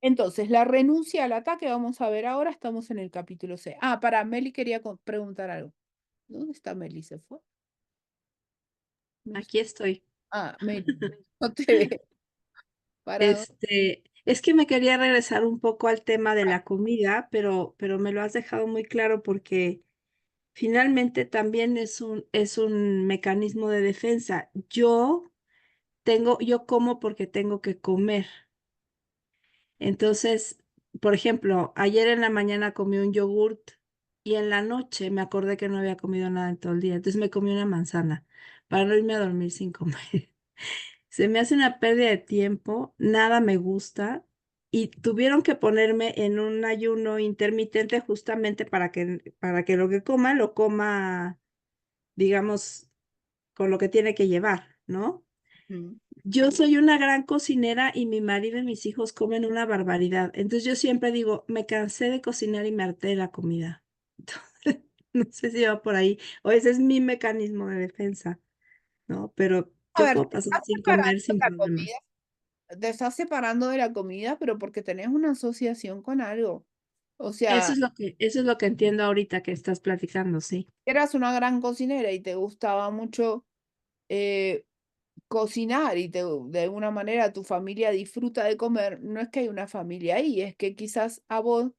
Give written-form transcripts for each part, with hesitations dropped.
Entonces, la renuncia al ataque, vamos a ver ahora, estamos en el capítulo 6. Ah, para Meli quería preguntar algo. ¿Dónde está Meli? ¿Se fue? No sé. Aquí estoy. Ah, Meli, no te veo. ¿Para dónde? Es que me quería regresar un poco al tema de la comida, pero me lo has dejado muy claro porque finalmente también es un mecanismo de defensa. Yo como porque tengo que comer. Entonces, por ejemplo, ayer en la mañana comí un yogurt y en la noche me acordé que no había comido nada en todo el día. Entonces me comí una manzana para no irme a dormir sin comer. Se me hace una pérdida de tiempo, nada me gusta y tuvieron que ponerme en un ayuno intermitente justamente para que lo que coma lo coma, digamos, con lo que tiene que llevar, ¿no? Mm. Yo soy una gran cocinera y mi marido y mis hijos comen una barbaridad. Entonces yo siempre digo, me cansé de cocinar y me harté de la comida. Entonces, no sé si va por ahí o ese es mi mecanismo de defensa, ¿no? Pero A yo ver, puedo te pasar estás sin separando comer de sin la problema. comida, te estás separando de la comida, pero porque tenés una asociación con algo. O sea, Eso es lo que entiendo ahorita que estás platicando, sí. eras una gran cocinera y te gustaba mucho eh, cocinar y de alguna manera tu familia disfruta de comer, no es que hay una familia ahí, es que quizás a vos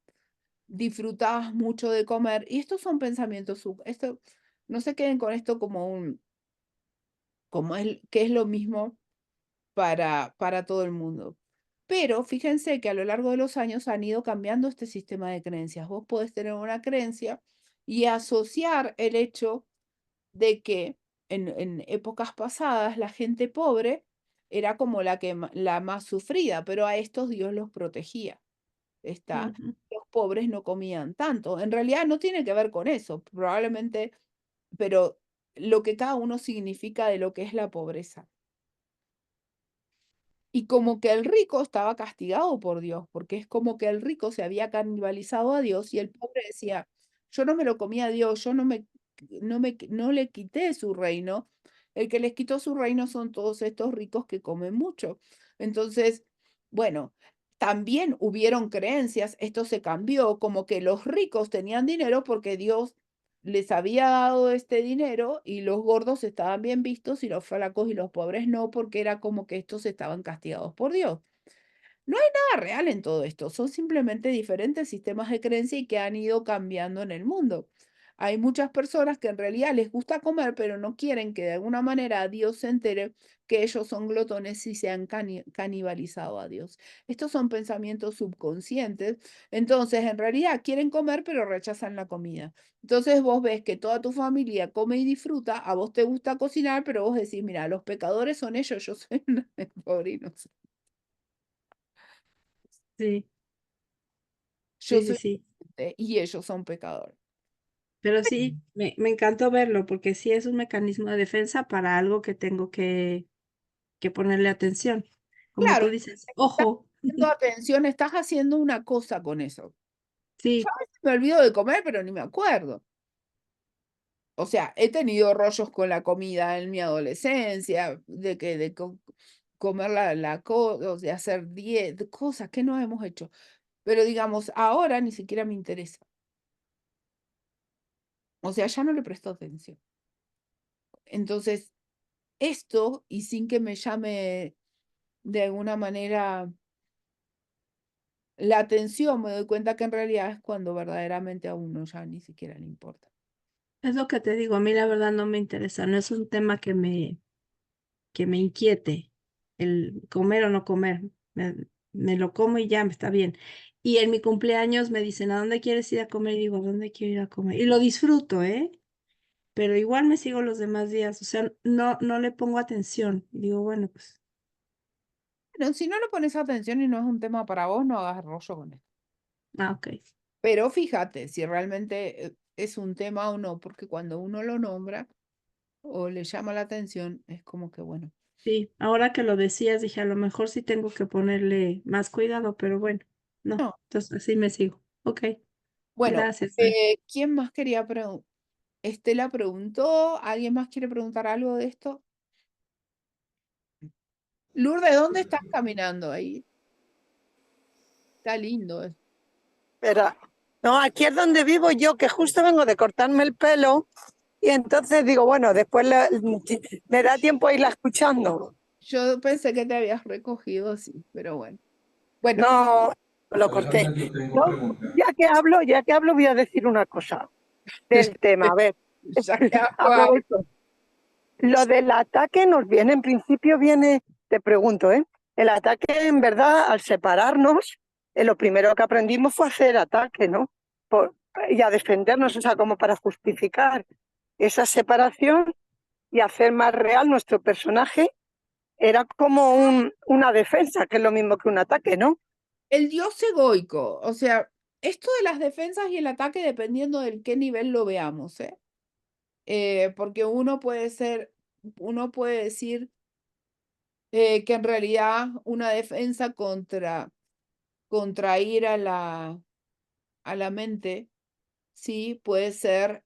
disfrutabas mucho de comer. Y estos son pensamientos, esto, no se queden con esto como como es, que es lo mismo para todo el mundo. Pero fíjense que a lo largo de los años han ido cambiando este sistema de creencias. Vos podés tener una creencia y asociar el hecho de que en épocas pasadas la gente pobre era como la más sufrida, pero a estos Dios los protegía. Está, Ujú. los pobres no comían tanto. En realidad no tiene que ver con eso, probablemente, pero lo que cada uno significa de lo que es la pobreza. Y como que el rico estaba castigado por Dios, porque es como que el rico se había canibalizado a Dios y el pobre decía, yo no me lo comí a Dios, yo no le quité su reino. El que les quitó su reino son todos estos ricos que comen mucho. Entonces, bueno, también hubieron creencias, esto se cambió, como que los ricos tenían dinero porque Dios les había dado este dinero y los gordos estaban bien vistos y los flacos y los pobres no, porque era como que estos estaban castigados por Dios. No hay nada real en todo esto, son simplemente diferentes sistemas de creencia y que han ido cambiando en el mundo. Hay muchas personas que en realidad les gusta comer, pero no quieren que de alguna manera Dios se entere que ellos son glotones y se han canibalizado a Dios. Estos son pensamientos subconscientes. Entonces, en realidad quieren comer, pero rechazan la comida. Entonces vos ves que toda tu familia come y disfruta, a vos te gusta cocinar, pero vos decís, mira, los pecadores son ellos, yo soy una pobre inocente. Sí, Yo sí, sí, soy sí. y ellos son pecadores. Pero sí, me encantó verlo porque sí es un mecanismo de defensa para algo que tengo que ponerle atención. Como Claro, tú dices, estás ojo, poniendo atención, estás haciendo una cosa con eso. Yo sí, a veces me olvido de comer, pero ni me acuerdo. O sea, he tenido rollos con la comida en mi adolescencia, de comer o de hacer dieta, cosas que no hemos hecho. Pero digamos, ahora ni siquiera me interesa. O sea, ya no le presto atención. Entonces, esto, y sin que me llame de alguna manera la atención, me doy cuenta que en realidad es cuando verdaderamente a uno ya ni siquiera le importa. es lo que te digo, a mí la verdad no me interesa, no es un tema que me inquiete el comer o no comer, me lo como y ya, está bien. Y en mi cumpleaños me dicen, ¿a dónde quieres ir a comer? Y digo, ¿a dónde quiero ir a comer? Y lo disfruto, ¿eh? Pero igual me sigo los demás días, o sea, no le pongo atención. Y digo, bueno, pues, Pero si no le pones atención y no es un tema para vos, no hagas rollo con esto. ok. Pero fíjate si realmente es un tema o no, porque cuando uno lo nombra o le llama la atención, es como que, bueno, Sí, ahora que lo decías, dije, a lo mejor sí tengo que ponerle más cuidado, pero bueno, no, no. entonces así me sigo. Ok, Bueno, gracias. Ana. ¿quién más quería preguntar? Estela preguntó, ¿alguien más quiere preguntar algo de esto? Lourdes, ¿dónde estás caminando ahí? Está lindo eso. Pero no, aquí es donde vivo yo, que justo vengo de cortarme el pelo y entonces digo, bueno, después me da tiempo a irla escuchando. Yo pensé que te habías recogido, sí, pero bueno. Bueno, No, lo corté. No, ya que hablo, voy a decir una cosa del tema. A ver, ya que hablo, aprovecho. Lo del ataque nos viene, en principio viene, te pregunto, ¿eh? El ataque, en verdad, al separarnos, lo primero que aprendimos fue a hacer ataque, ¿no? Y a defendernos, o sea, como para justificar esa separación y hacer más real nuestro personaje, era como una defensa, que es lo mismo que un ataque, ¿no? el dios egoico, o sea, esto de las defensas y el ataque dependiendo del qué nivel lo veamos, ¿eh? Porque uno puede decir que en realidad una defensa contra ir a la mente, sí, puede ser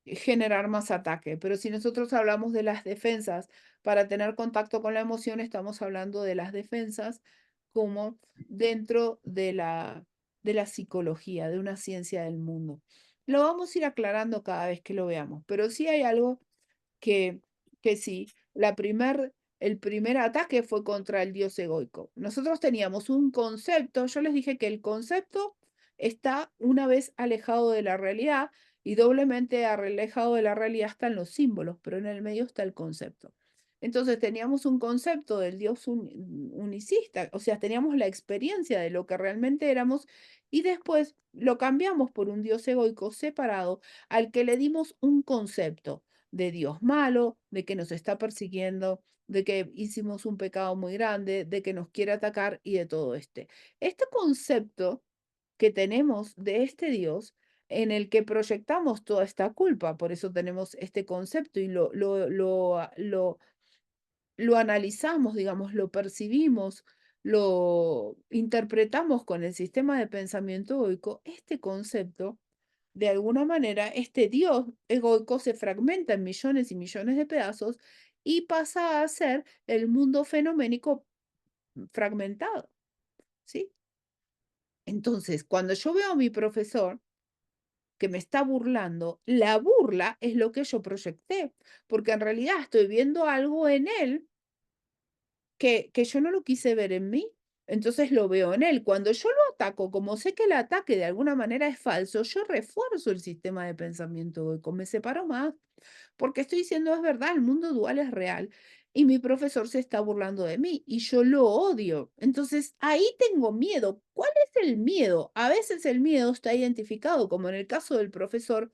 generar más ataque. Pero si nosotros hablamos de las defensas para tener contacto con la emoción, estamos hablando de las defensas como dentro de la psicología, de una ciencia del mundo. Lo vamos a ir aclarando cada vez que lo veamos, pero sí hay algo que, que sí, el primer ataque fue contra el dios egoico. Nosotros teníamos un concepto, yo les dije que el concepto está una vez alejado de la realidad y doblemente alejado de la realidad están los símbolos, pero en el medio está el concepto. Entonces teníamos un concepto del Dios unicista, o sea, teníamos la experiencia de lo que realmente éramos y después lo cambiamos por un Dios egoico separado al que le dimos un concepto de Dios malo, de que nos está persiguiendo, de que hicimos un pecado muy grande, de que nos quiere atacar y de todo este. Este concepto que tenemos de este Dios en el que proyectamos toda esta culpa, por eso tenemos este concepto y lo analizamos, digamos, lo percibimos, lo interpretamos con el sistema de pensamiento egoico, este concepto, de alguna manera, este Dios egoico se fragmenta en millones y millones de pedazos y pasa a ser el mundo fenoménico fragmentado, ¿sí? Entonces, cuando yo veo a mi profesor que me está burlando, la burla es lo que yo proyecté, porque en realidad estoy viendo algo en él que yo no lo quise ver en mí. Entonces lo veo en él. Cuando yo lo ataco, como sé que el ataque de alguna manera es falso, yo refuerzo el sistema de pensamiento egoico, me separo más, porque estoy diciendo es verdad, el mundo dual es real y mi profesor se está burlando de mí y yo lo odio. Entonces ahí tengo miedo. ¿Cuál es el miedo? A veces el miedo está identificado, como en el caso del profesor,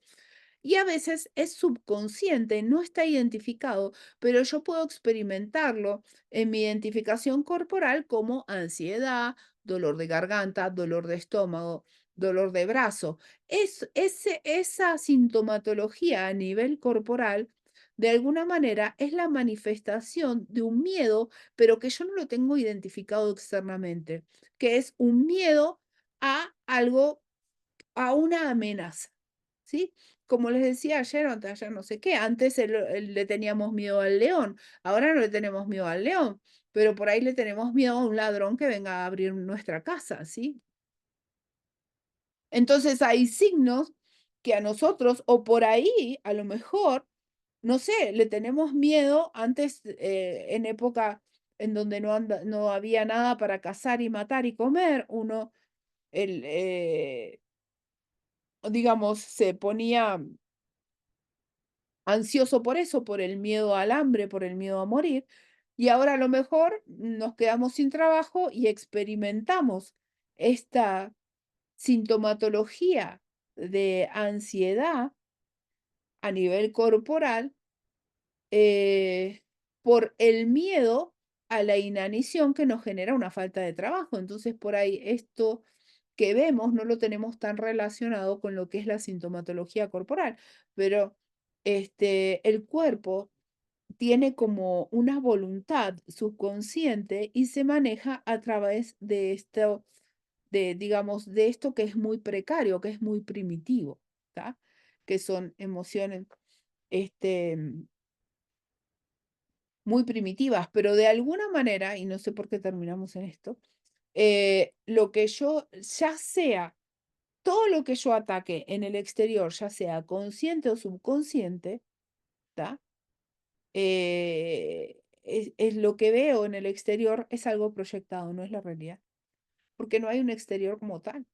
y a veces es subconsciente, no está identificado, pero yo puedo experimentarlo en mi identificación corporal como ansiedad, dolor de garganta, dolor de estómago, dolor de brazo. Esa sintomatología a nivel corporal, de alguna manera, es la manifestación de un miedo, pero que yo no lo tengo identificado externamente, que es un miedo a algo, a una amenaza. ¿Sí? Como les decía ayer o anteayer, no sé qué, antes le teníamos miedo al león, ahora no le tenemos miedo al león, pero por ahí le tenemos miedo a un ladrón que venga a abrir nuestra casa, ¿sí? Entonces hay signos que a nosotros, o por ahí, a lo mejor, no sé, le tenemos miedo antes, en época en donde no había nada para cazar y matar y comer, uno, el, digamos, se ponía ansioso por eso, por el miedo al hambre, por el miedo a morir, y ahora a lo mejor nos quedamos sin trabajo y experimentamos esta sintomatología de ansiedad a nivel corporal eh, por el miedo a la inanición que nos genera una falta de trabajo. Entonces, por ahí esto que vemos no lo tenemos tan relacionado con lo que es la sintomatología corporal, pero el cuerpo tiene como una voluntad subconsciente y se maneja a través de esto, de, digamos, de esto que es muy precario, que es muy primitivo, ¿tá? Que son emociones, este, muy primitivas, pero de alguna manera, y no sé por qué terminamos en esto, lo que yo, ya sea, todo lo que yo ataque en el exterior, ya sea consciente o subconsciente, ¿tá? Es lo que veo en el exterior, es algo proyectado, no es la realidad, porque no hay un exterior como tal.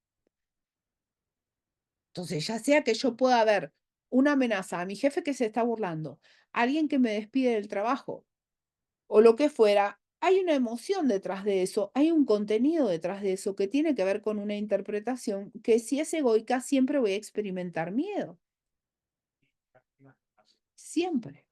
Entonces, ya sea que yo pueda ver una amenaza a mi jefe que se está burlando, alguien que me despide del trabajo o lo que fuera, hay una emoción detrás de eso, hay un contenido detrás de eso que tiene que ver con una interpretación que si es egoica siempre voy a experimentar miedo, siempre.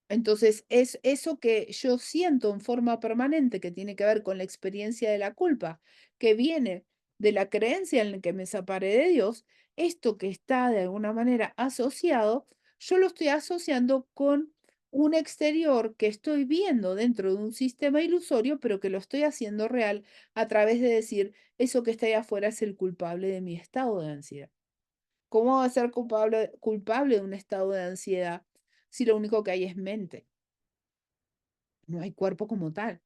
Entonces, es eso que yo siento en forma permanente, que tiene que ver con la experiencia de la culpa, que viene de la creencia en la que me separé de Dios, esto que está de alguna manera asociado, yo lo estoy asociando con un exterior que estoy viendo dentro de un sistema ilusorio, pero que lo estoy haciendo real a través de decir, eso que está ahí afuera es el culpable de mi estado de ansiedad. ¿Cómo va a ser culpable de un estado de ansiedad si lo único que hay es mente? No hay cuerpo como tal,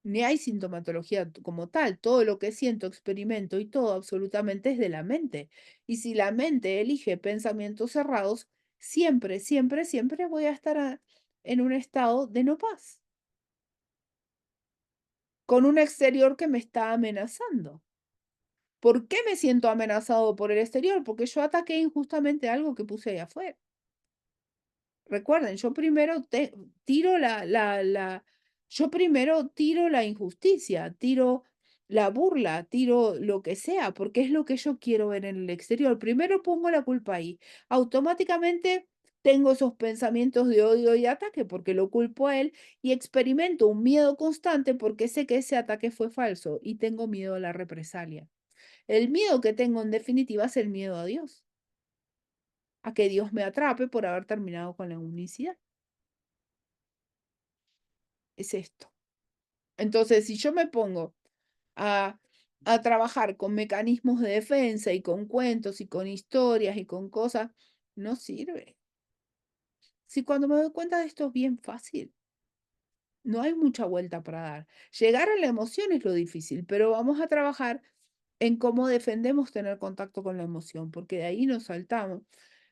ni hay sintomatología como tal. Todo lo que siento, experimento y todo absolutamente es de la mente. Y si la mente elige pensamientos cerrados, siempre, siempre, siempre voy a estar en un estado de no paz, con un exterior que me está amenazando. ¿Por qué me siento amenazado por el exterior? Porque yo ataqué injustamente algo que puse ahí afuera. Recuerden, yo primero tiro yo primero tiro la injusticia, tiro la burla, tiro lo que sea, porque es lo que yo quiero ver en el exterior. Primero pongo la culpa ahí. Automáticamente tengo esos pensamientos de odio y ataque porque lo culpo a él y experimento un miedo constante porque sé que ese ataque fue falso y tengo miedo a la represalia. El miedo que tengo en definitiva es el miedo a Dios, a que Dios me atrape por haber terminado con la unicidad. Es esto. Entonces, si yo me pongo a, a trabajar con mecanismos de defensa y con cuentos y con historias y con cosas, no sirve. Si cuando me doy cuenta de esto es bien fácil, no hay mucha vuelta para dar. Llegar a la emoción es lo difícil, pero vamos a trabajar en cómo defendemos tener contacto con la emoción, porque de ahí nos saltamos.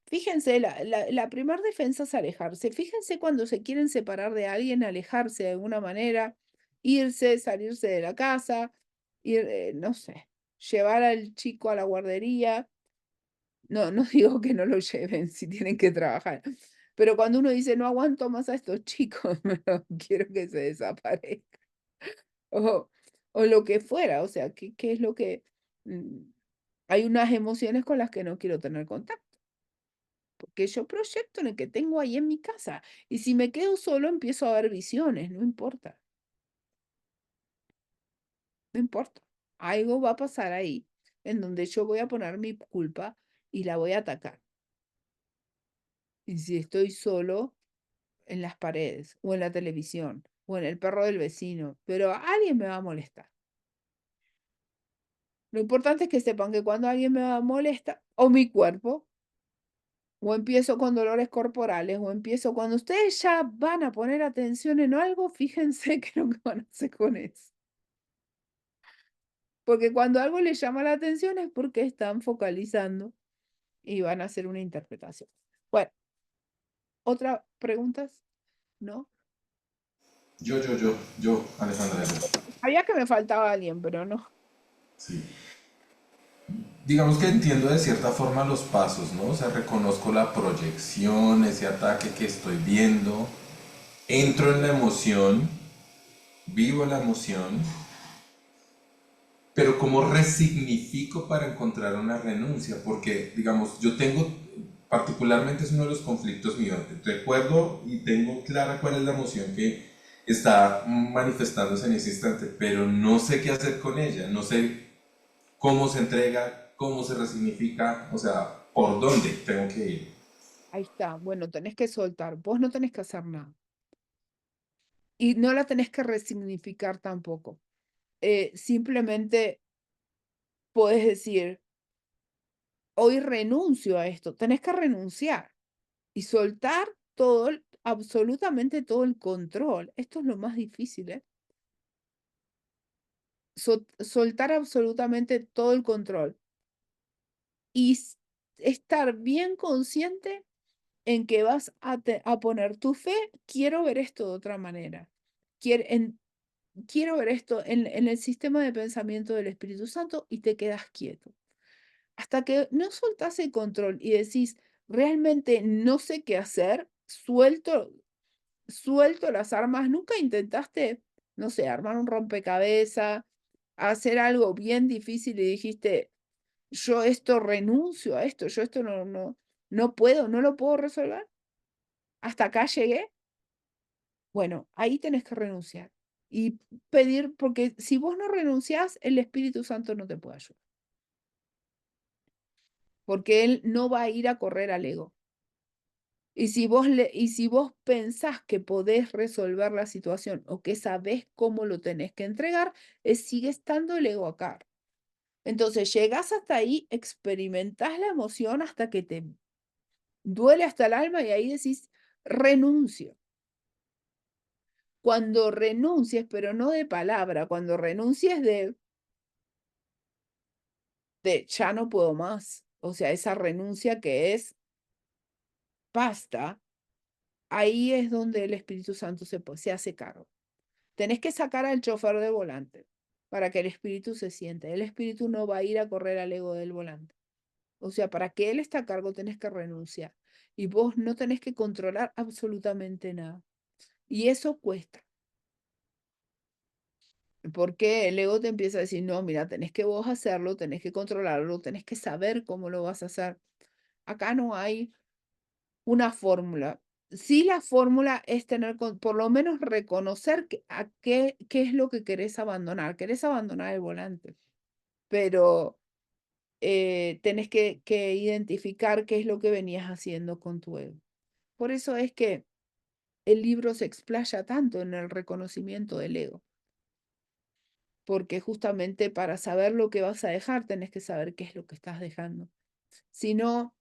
Fíjense, la primera defensa es alejarse. Fíjense cuando se quieren separar de alguien, alejarse de alguna manera, irse, salirse de la casa, ir, no sé, llevar al chico a la guardería. No, no digo que no lo lleven si tienen que trabajar, pero cuando uno dice no aguanto más a estos chicos, no quiero que se desaparezcan, o, o lo que fuera, o sea, ¿qué es lo que... hay unas emociones con las que no quiero tener contacto, porque yo proyecto en el que tengo ahí en mi casa, y si me quedo solo empiezo a ver visiones, no importa, no importa. Algo va a pasar ahí en donde yo voy a poner mi culpa y la voy a atacar. Y si estoy solo, en las paredes, o en la televisión, o en el perro del vecino, pero alguien me va a molestar. Lo importante es que sepan que cuando alguien me molesta, o mi cuerpo, o empiezo con dolores corporales, o empiezo cuando ustedes ya van a poner atención en algo, fíjense qué es lo que van a hacer con eso. Porque cuando algo les llama la atención es porque están focalizando y van a hacer una interpretación. Bueno, ¿otra preguntas? ¿No? Alessandra. Sabía que me faltaba alguien, pero no. Sí. Digamos que entiendo de cierta forma los pasos, ¿no? O sea, reconozco la proyección, ese ataque que estoy viendo, entro en la emoción, vivo la emoción, pero ¿cómo resignifico para encontrar una renuncia? Porque, digamos, yo tengo, particularmente es uno de los conflictos míos, recuerdo y tengo clara cuál es la emoción que está manifestándose en ese instante, pero no sé qué hacer con ella, no sé cómo se entrega, cómo se resignifica, o sea, por dónde tengo que ir. Ahí está. Bueno, tenés que soltar. Vos no tenés que hacer nada. Y no la tenés que resignificar tampoco. Simplemente podés decir, hoy renuncio a esto. Tenés que renunciar y soltar todo, absolutamente todo el control. Esto es lo más difícil, ¿eh? soltar absolutamente todo el control y estar bien consciente en que vas a poner tu fe, quiero ver esto de otra manera. Quiero ver esto en el sistema de pensamiento del Espíritu Santo y te quedas quieto. Hasta que no soltás el control y decís, realmente no sé qué hacer, suelto las armas. ¿Nunca intentaste, no sé, armar un rompecabezas, hacer algo bien difícil y dijiste, yo esto renuncio a esto, yo esto no puedo, no lo puedo resolver? ¿Hasta acá llegué? Bueno, ahí tenés que renunciar y pedir, porque si vos no renunciás, el Espíritu Santo no te puede ayudar, porque Él no va a ir a correr al ego. Y si vos pensás que podés resolver la situación o que sabés cómo lo tenés que entregar, sigue estando el ego acá. Entonces llegás hasta ahí, experimentás la emoción hasta que te duele hasta el alma y ahí decís, renuncio. Cuando renuncies, pero no de palabra, cuando renuncies de ya no puedo más, o sea, esa renuncia que es basta, ahí es donde el Espíritu Santo se hace cargo. Tenés que sacar al chofer del volante para que el espíritu se siente. El espíritu no va a ir a correr al ego del volante. O sea, para que él esté a cargo tenés que renunciar. Y vos no tenés que controlar absolutamente nada. Y eso cuesta. Porque el ego te empieza a decir, no, mira, tenés que vos hacerlo, tenés que controlarlo, tenés que saber cómo lo vas a hacer. Acá no hay una fórmula. Sí, la fórmula es tener, por lo menos reconocer qué es lo que querés abandonar. Querés abandonar el volante, pero tenés que identificar qué es lo que venías haciendo con tu ego. Por eso es que el libro se explaya tanto en el reconocimiento del ego, porque justamente para saber lo que vas a dejar, tenés que saber qué es lo que estás dejando. Si no,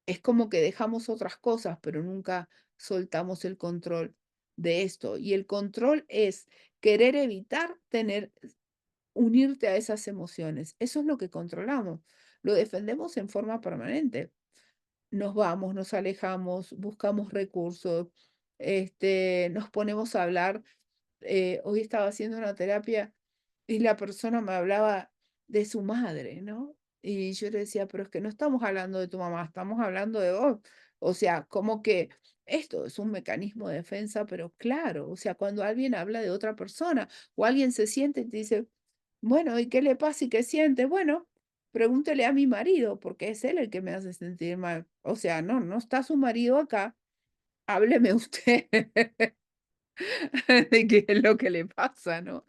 es como que dejamos otras cosas, pero nunca soltamos el control de esto. Y el control es querer evitar unirte a esas emociones. Eso es lo que controlamos. Lo defendemos en forma permanente. Nos vamos, nos alejamos, buscamos recursos, nos ponemos a hablar. Hoy estaba haciendo una terapia y la persona me hablaba de su madre, ¿no? Y yo le decía, pero es que no estamos hablando de tu mamá, estamos hablando de vos. O sea, como que esto es un mecanismo de defensa, pero claro, o sea, cuando alguien habla de otra persona o alguien se siente y te dice, bueno, ¿y qué le pasa y qué siente? Bueno, pregúntele a mi marido, porque es él el que me hace sentir mal. O sea, no está su marido acá, hábleme usted de qué es lo que le pasa, ¿no?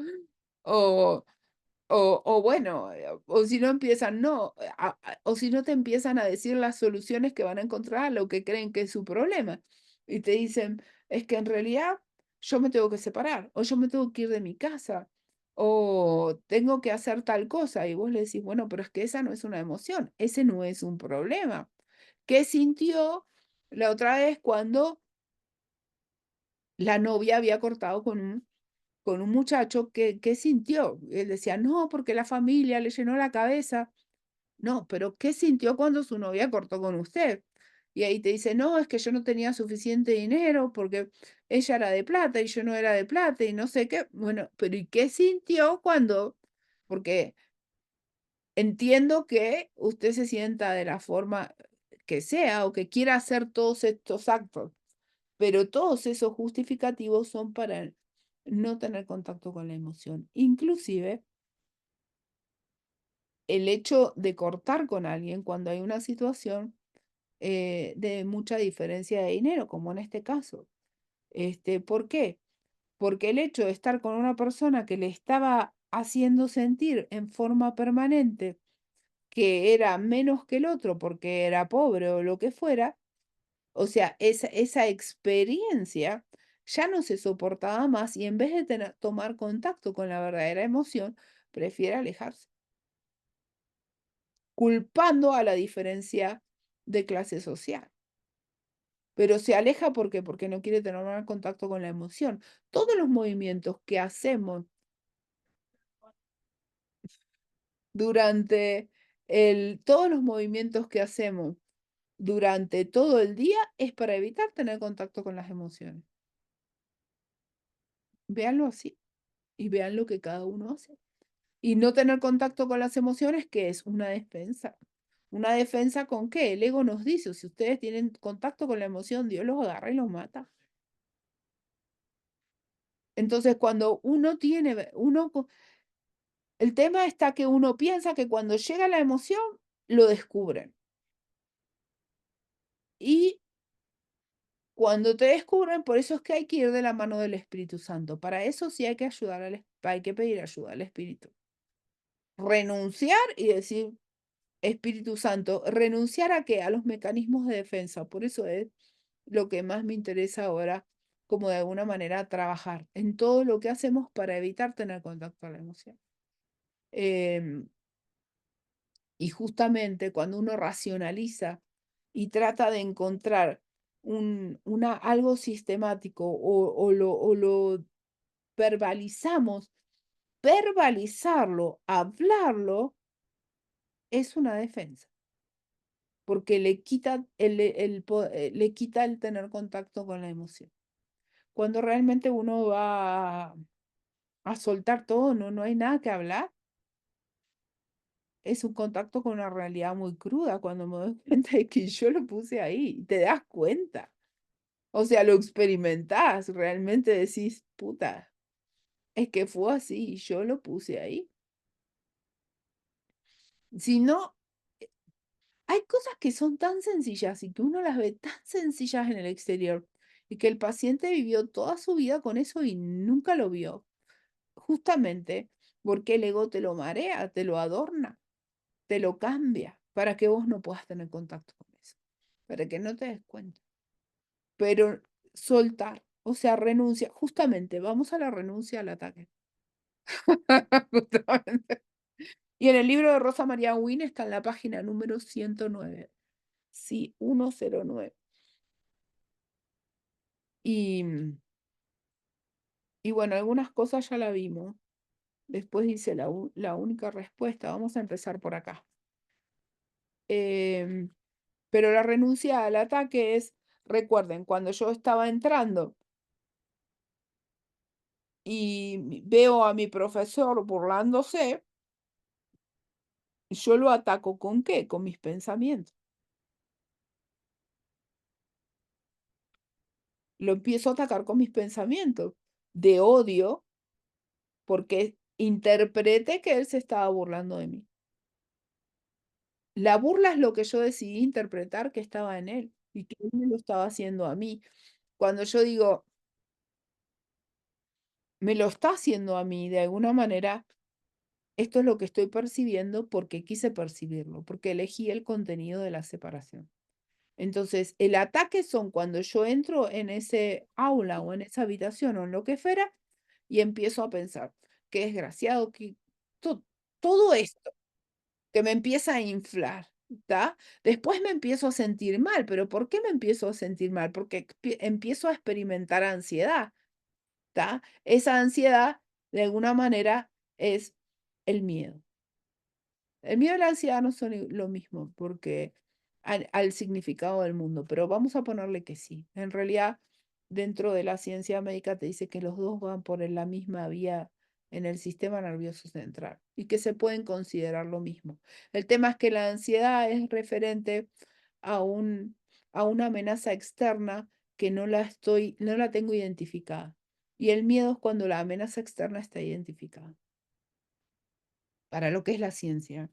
O, o bueno, o si no empiezan, no, o si no te empiezan a decir las soluciones que van a encontrar a lo que creen que es su problema. Y te dicen, es que en realidad yo me tengo que separar, o yo me tengo que ir de mi casa, o tengo que hacer tal cosa. Y vos le decís, bueno, pero es que esa no es una emoción, ese no es un problema. ¿Qué sintió la otra vez cuando la novia había cortado con un muchacho? ¿Qué sintió? Él decía, no, porque la familia le llenó la cabeza. No, pero ¿qué sintió cuando su novia cortó con usted? Y ahí te dice, no, es que yo no tenía suficiente dinero porque ella era de plata y yo no era de plata y no sé qué. Bueno, pero ¿y qué sintió cuando? Porque entiendo que usted se sienta de la forma que sea o que quiera hacer todos estos actos, pero todos esos justificativos son para no tener contacto con la emoción. Inclusive el hecho de cortar con alguien cuando hay una situación de mucha diferencia de dinero, como en este caso. ¿Por qué? Porque el hecho de estar con una persona que le estaba haciendo sentir en forma permanente que era menos que el otro porque era pobre o lo que fuera, o sea, esa experiencia ya no se soportaba más y en vez de tomar contacto con la verdadera emoción, prefiere alejarse, culpando a la diferencia de clase social. Pero se aleja, ¿por qué? Porque no quiere tener más contacto con la emoción. Todos los movimientos que hacemos durante todos los movimientos que hacemos durante todo el día es para evitar tener contacto con las emociones. Véanlo así y vean lo que cada uno hace. Y no tener contacto con las emociones, ¿qué es? Una defensa. ¿Una defensa con qué? El ego nos dice, si ustedes tienen contacto con la emoción, Dios los agarra y los mata. Entonces, cuando uno tiene, el tema está que uno piensa que cuando llega la emoción, lo descubren. Y cuando te descubren, por eso es que hay que ir de la mano del Espíritu Santo. Para eso sí hay que hay que pedir ayuda al Espíritu. Renunciar y decir, Espíritu Santo, ¿renunciar a qué? A los mecanismos de defensa. Por eso es lo que más me interesa ahora, como de alguna manera trabajar en todo lo que hacemos para evitar tener contacto a la emoción. Y justamente cuando uno racionaliza y trata de encontrar algo sistemático o lo verbalizamos, verbalizarlo, hablarlo, es una defensa, porque le quita le quita el tener contacto con la emoción. Cuando realmente uno va a soltar todo, no hay nada que hablar. Es un contacto con una realidad muy cruda cuando me doy cuenta de que yo lo puse ahí. Te das cuenta. O sea, lo experimentás, realmente decís, puta, es que fue así, yo lo puse ahí. Si no, hay cosas que son tan sencillas y que uno las ve tan sencillas en el exterior y que el paciente vivió toda su vida con eso y nunca lo vio. Justamente porque el ego te lo marea, te lo adorna, te lo cambia para que vos no puedas tener contacto con eso, para que no te des cuenta. Pero soltar, o sea, renuncia, justamente, vamos a la renuncia al ataque. Justamente. Y en el libro de Rosa María Wynne está en la página número 109. Sí, 109. Y, y bueno, algunas cosas ya la vimos. Después dice la única respuesta. Vamos a empezar por acá. Pero la renuncia al ataque es, recuerden, cuando yo estaba entrando y veo a mi profesor burlándose, yo lo ataco ¿con qué? Con mis pensamientos. Lo empiezo a atacar con mis pensamientos de odio porque interpreté que él se estaba burlando de mí. La burla es lo que yo decidí interpretar que estaba en él y que él me lo estaba haciendo a mí. Cuando yo digo, me lo está haciendo a mí, de alguna manera, esto es lo que estoy percibiendo porque quise percibirlo, porque elegí el contenido de la separación. Entonces, el ataque son cuando yo entro en ese aula o en esa habitación o en lo que fuera y empiezo a pensar, qué desgraciado, que todo esto que me empieza a inflar, ¿está? Después me empiezo a sentir mal, pero ¿por qué me empiezo a sentir mal? Porque empiezo a experimentar ansiedad, ¿está? Esa ansiedad, de alguna manera, es el miedo. El miedo y la ansiedad no son lo mismo, porque al significado del mundo, pero vamos a ponerle que sí. En realidad, dentro de la ciencia médica te dice que los dos van por la misma vía en el sistema nervioso central y que se pueden considerar lo mismo. El tema es que la ansiedad es referente a a una amenaza externa que no la tengo identificada. Y el miedo es cuando la amenaza externa está identificada. Para lo que es la ciencia.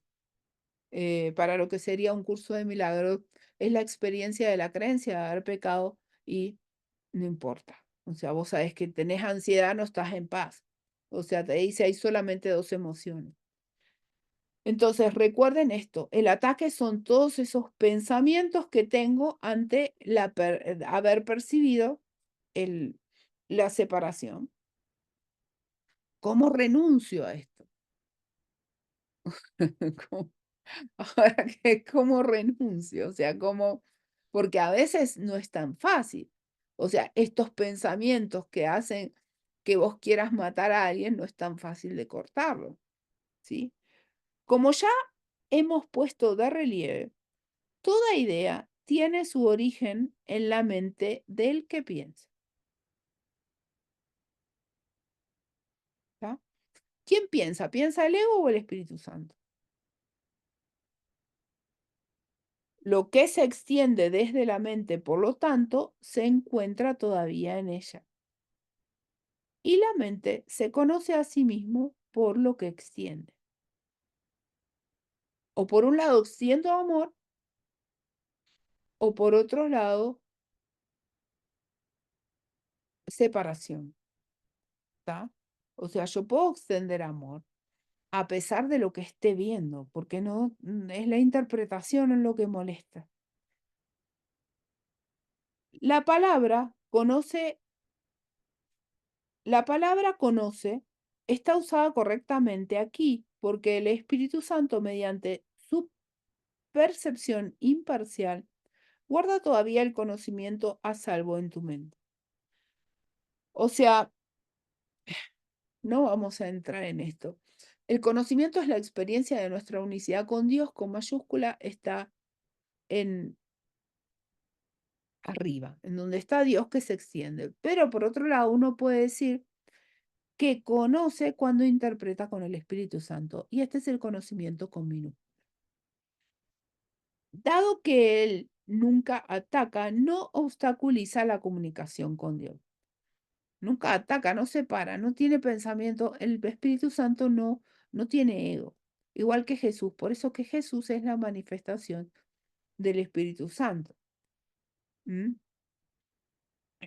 Para lo que sería un curso de milagros, es la experiencia de la creencia de haber pecado y no importa. O sea, vos sabés que tenés ansiedad, no estás en paz. O sea, te dice hay solamente dos emociones. Entonces, recuerden esto, el ataque son todos esos pensamientos que tengo ante haber percibido la separación. ¿Cómo renuncio a esto? ¿Cómo? Ahora que cómo renuncio, o sea, cómo, porque a veces no es tan fácil. O sea, estos pensamientos que hacen que vos quieras matar a alguien no es tan fácil de cortarlo, ¿sí? Como ya hemos puesto de relieve, toda idea tiene su origen en la mente del que piensa. ¿Tá? ¿Quién piensa? ¿Piensa el ego o el Espíritu Santo? Lo que se extiende desde la mente, por lo tanto, se encuentra todavía en ella. Y la mente se conoce a sí mismo por lo que extiende. O por un lado extiendo amor, o por otro lado separación. ¿Tá? O sea, yo puedo extender amor a pesar de lo que esté viendo, porque no es la interpretación en lo que molesta. La palabra conoce está usada correctamente aquí porque el Espíritu Santo, mediante su percepción imparcial, guarda todavía el conocimiento a salvo en tu mente. O sea, no vamos a entrar en esto. El conocimiento es la experiencia de nuestra unicidad con Dios, con mayúscula, está en arriba, en donde está Dios que se extiende. Pero por otro lado, uno puede decir que conoce cuando interpreta con el Espíritu Santo. Y este es el conocimiento con minúscula. Dado que Él nunca ataca, no obstaculiza la comunicación con Dios. Nunca ataca, no separa, no tiene pensamiento. El Espíritu Santo no tiene ego. Igual que Jesús. Por eso que Jesús es la manifestación del Espíritu Santo. ¿Mm?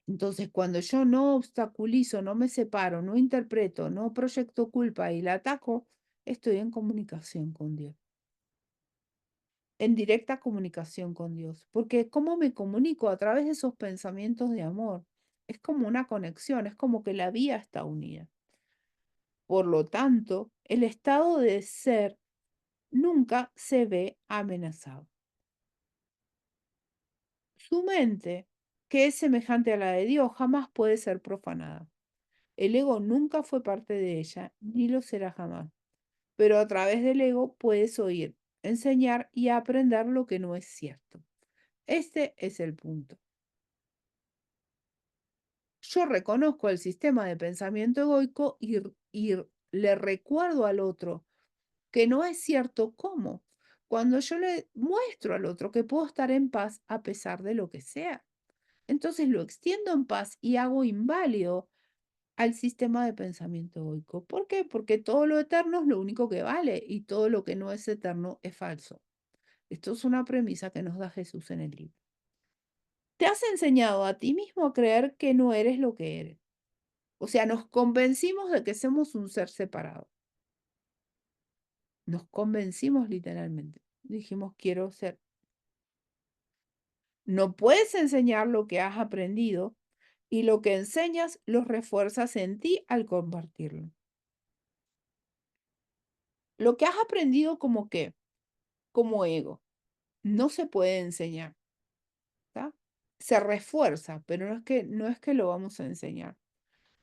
Entonces, cuando yo no obstaculizo, no me separo, no interpreto, no proyecto culpa y la ataco, estoy en comunicación con Dios, en directa comunicación con Dios. Porque ¿cómo me comunico? A través de esos pensamientos de amor. Es como una conexión, es como que la vía está unida. Por lo tanto, el estado de ser nunca se ve amenazado. Su mente, que es semejante a la de Dios, jamás puede ser profanada. El ego nunca fue parte de ella, ni lo será jamás. Pero a través del ego puedes oír, enseñar y aprender lo que no es cierto. Este es el punto. Yo reconozco el sistema de pensamiento egoico y le recuerdo al otro que no es cierto cómo. Cuando yo le muestro al otro que puedo estar en paz a pesar de lo que sea. Entonces lo extiendo en paz y hago inválido al sistema de pensamiento egoico. ¿Por qué? Porque todo lo eterno es lo único que vale y todo lo que no es eterno es falso. Esto es una premisa que nos da Jesús en el libro. Te has enseñado a ti mismo a creer que no eres lo que eres. O sea, nos convencimos de que somos un ser separado. Nos convencimos literalmente. Dijimos, quiero ser. No puedes enseñar lo que has aprendido y lo que enseñas lo refuerzas en ti al compartirlo. Lo que has aprendido como qué, como ego, no se puede enseñar, ¿tá? Se refuerza, pero no es que lo vamos a enseñar.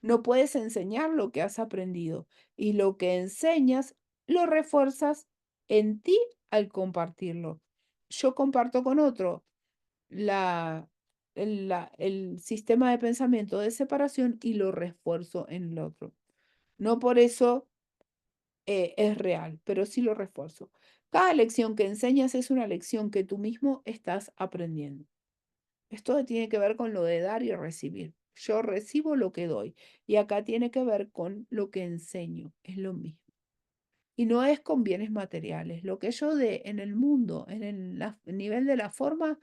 No puedes enseñar lo que has aprendido y lo que enseñas lo refuerzas en ti al compartirlo. Yo comparto con otro el sistema de pensamiento de separación y lo refuerzo en el otro. No por eso es real, pero sí lo refuerzo. Cada lección que enseñas es una lección que tú mismo estás aprendiendo. Esto tiene que ver con lo de dar y recibir. Yo recibo lo que doy y acá tiene que ver con lo que enseño, es lo mismo. Y no es con bienes materiales. Lo que yo dé en el mundo, en el nivel de la forma,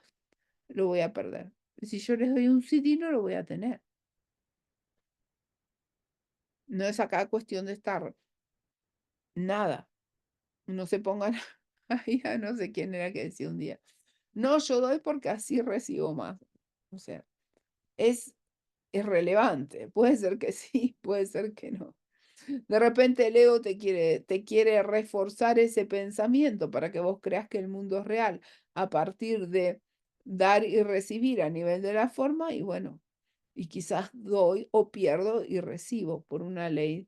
lo voy a perder. Si yo les doy un CD, no lo voy a tener. No es acá cuestión de estar nada. No se pongan ahí, no sé quién era que decía un día. No, yo doy porque así recibo más. O sea, es relevante. Puede ser que sí, puede ser que no. De repente el ego te quiere reforzar ese pensamiento para que vos creas que el mundo es real a partir de dar y recibir a nivel de la forma y bueno, y quizás doy o pierdo y recibo por una ley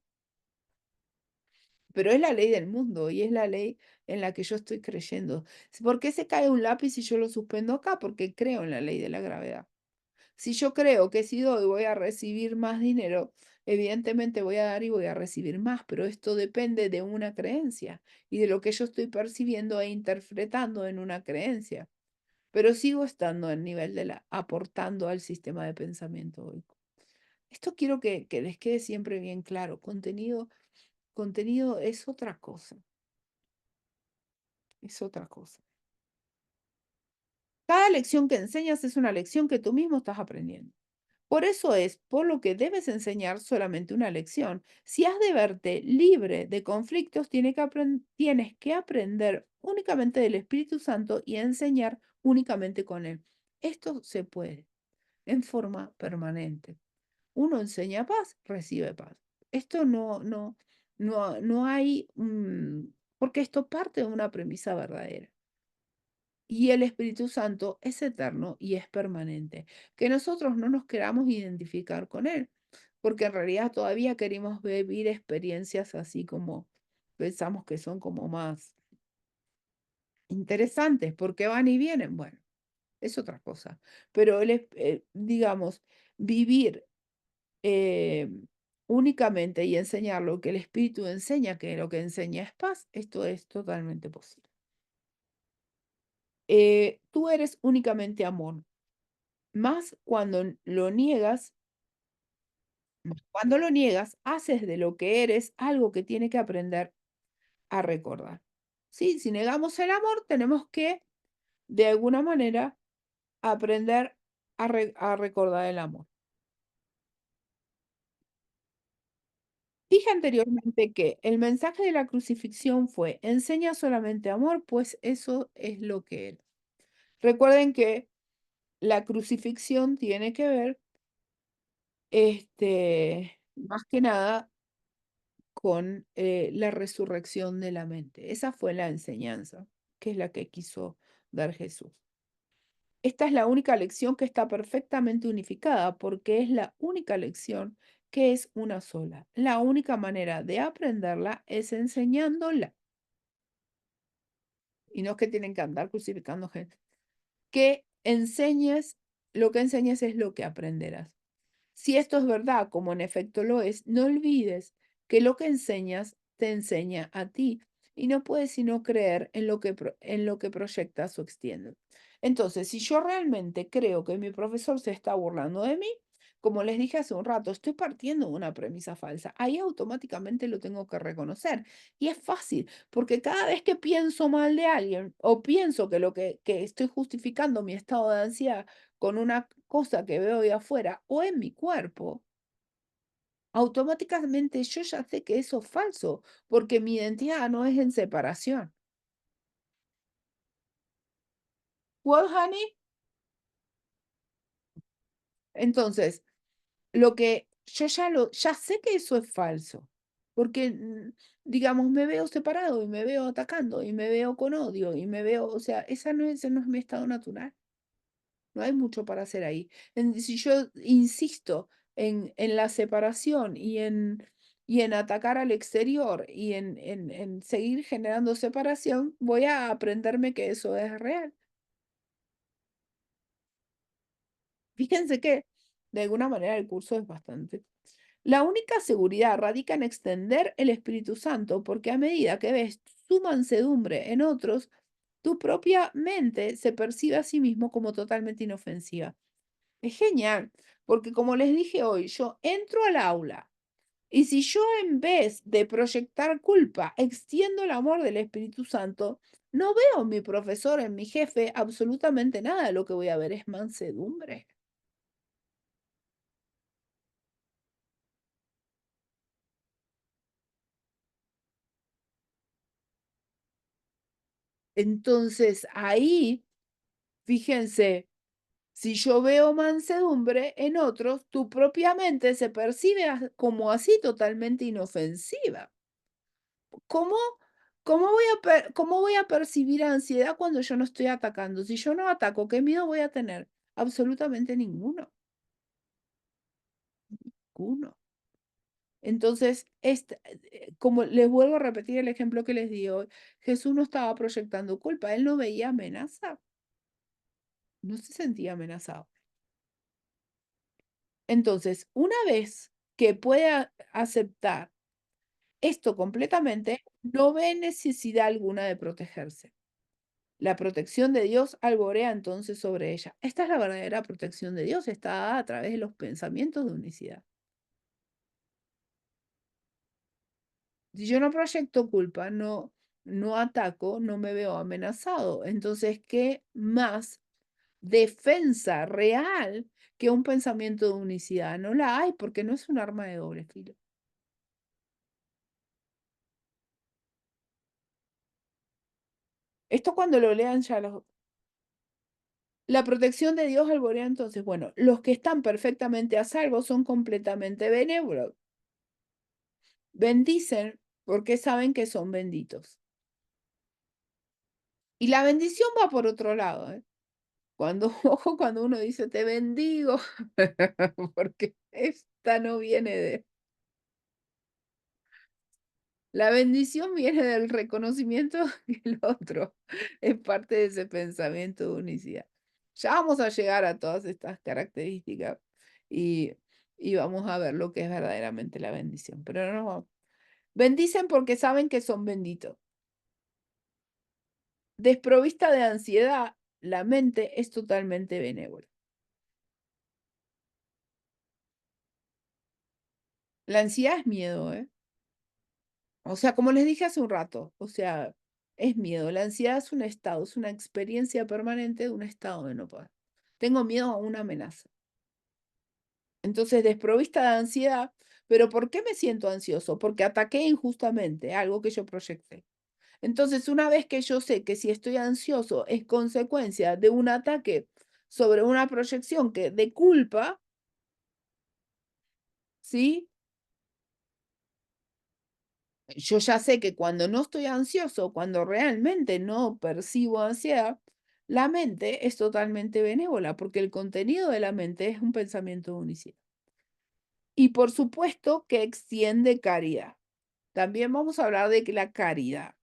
pero es la ley del mundo y es la ley en la que yo estoy creyendo. ¿Por qué se cae un lápiz y yo lo suspendo acá? Porque creo en la ley de la gravedad. Si yo creo que si doy voy a recibir más dinero, evidentemente voy a dar y voy a recibir más, pero esto depende de una creencia y de lo que yo estoy percibiendo e interpretando en una creencia. Pero sigo estando al nivel de aportando al sistema de pensamiento hoy. Esto quiero que les quede siempre bien claro. Contenido es otra cosa. Es otra cosa. Cada lección que enseñas es una lección que tú mismo estás aprendiendo. Por eso es por lo que debes enseñar solamente una lección. Si has de verte libre de conflictos, tienes que aprender únicamente del Espíritu Santo y enseñar únicamente con él. Esto se puede en forma permanente. Uno enseña paz, recibe paz. Esto no hay, porque esto parte de una premisa verdadera. Y el Espíritu Santo es eterno y es permanente. Que nosotros no nos queramos identificar con Él, porque en realidad todavía queremos vivir experiencias así como pensamos que son como más interesantes, porque van y vienen. Bueno, es otra cosa. Pero digamos, vivir eh, únicamente y enseñar lo que el Espíritu enseña, que lo que enseña es paz, esto es totalmente posible. Tú eres únicamente amor. Más cuando lo niegas, haces de lo que eres algo que tiene que aprender a recordar. ¿Sí? Si negamos el amor, tenemos que, de alguna manera, aprender a recordar el amor. Dije anteriormente que el mensaje de la crucifixión fue, enseña solamente amor, pues eso es lo que era. Recuerden que la crucifixión tiene que ver, más que nada, con la resurrección de la mente. Esa fue la enseñanza, que es la que quiso dar Jesús. Esta es la única lección que está perfectamente unificada porque es la única lección que es una sola. La única manera de aprenderla es enseñándola. Y no es que tienen que andar crucificando gente. Que enseñes, lo que enseñes es lo que aprenderás. Si esto es verdad, como en efecto lo es, no olvides que lo que enseñas te enseña a ti y no puedes sino creer en lo que proyectas o extiendes. Entonces, si yo realmente creo que mi profesor se está burlando de mí, como les dije hace un rato, estoy partiendo de una premisa falsa. Ahí automáticamente lo tengo que reconocer. Y es fácil, porque cada vez que pienso mal de alguien o pienso que que estoy justificando mi estado de ansiedad con una cosa que veo de afuera o en mi cuerpo, automáticamente yo ya sé que eso es falso, porque mi identidad no es en separación. What, honey? Entonces, lo que yo ya sé que eso es falso, porque, digamos, me veo separado y me veo atacando y me veo con odio y me veo, o sea, ese no es mi estado natural. No hay mucho para hacer ahí. Si yo insisto en la separación y en atacar al exterior y en seguir generando separación, voy a aprenderme que eso es real. Fíjense que de alguna manera el curso es bastante. La única seguridad radica en extender el Espíritu Santo, porque a medida que ves su mansedumbre en otros, tu propia mente se percibe a sí mismo como totalmente inofensiva. Es genial, porque como les dije hoy, yo entro al aula y si yo en vez de proyectar culpa extiendo el amor del Espíritu Santo, no veo en mi profesor, en mi jefe, absolutamente nada. Lo que voy a ver es mansedumbre. Entonces ahí, fíjense, si yo veo mansedumbre en otros, tu propia mente se percibe como así totalmente inofensiva. ¿Cómo, cómo voy a percibir ansiedad cuando yo no estoy atacando? Si yo no ataco, ¿qué miedo voy a tener? Absolutamente ninguno. Ninguno. Entonces, como les vuelvo a repetir el ejemplo que les di hoy, Jesús no estaba proyectando culpa, él no veía amenaza, no se sentía amenazado. Entonces, una vez que pueda aceptar esto completamente, no ve necesidad alguna de protegerse. La protección de Dios alborea entonces sobre ella. Esta es la verdadera protección de Dios, está dada a través de los pensamientos de unicidad. Si yo no proyecto culpa, no ataco, no me veo amenazado. Entonces, ¿qué más defensa real que un pensamiento de unicidad? No la hay porque no es un arma de doble filo. Esto cuando lo lean ya la protección de Dios alborea entonces, bueno, los que están perfectamente a salvo son completamente benévolos. Bendicen porque saben que son benditos. Y la bendición va por otro lado, ¿eh? Ojo, cuando uno dice te bendigo, porque esta no viene de. La bendición viene del reconocimiento que el otro es parte de ese pensamiento de unicidad. Ya vamos a llegar a todas estas características y, y vamos a ver lo que es verdaderamente la bendición. Pero no, bendicen porque saben que son benditos. Desprovista de ansiedad, la mente es totalmente benévola. La ansiedad es miedo, ¿eh? O sea, como les dije hace un rato, o sea, es miedo. La ansiedad es un estado, es una experiencia permanente de un estado de no poder. Tengo miedo a una amenaza. Entonces, desprovista de ansiedad, pero ¿por qué me siento ansioso? Porque ataqué injustamente algo que yo proyecté. Entonces, una vez que yo sé que si estoy ansioso es consecuencia de un ataque sobre una proyección de culpa, ¿sí? Yo ya sé que cuando no estoy ansioso, cuando realmente no percibo ansiedad, la mente es totalmente benévola, porque el contenido de la mente es un pensamiento de unicidad. Y por supuesto que extiende caridad. También vamos a hablar de que la caridad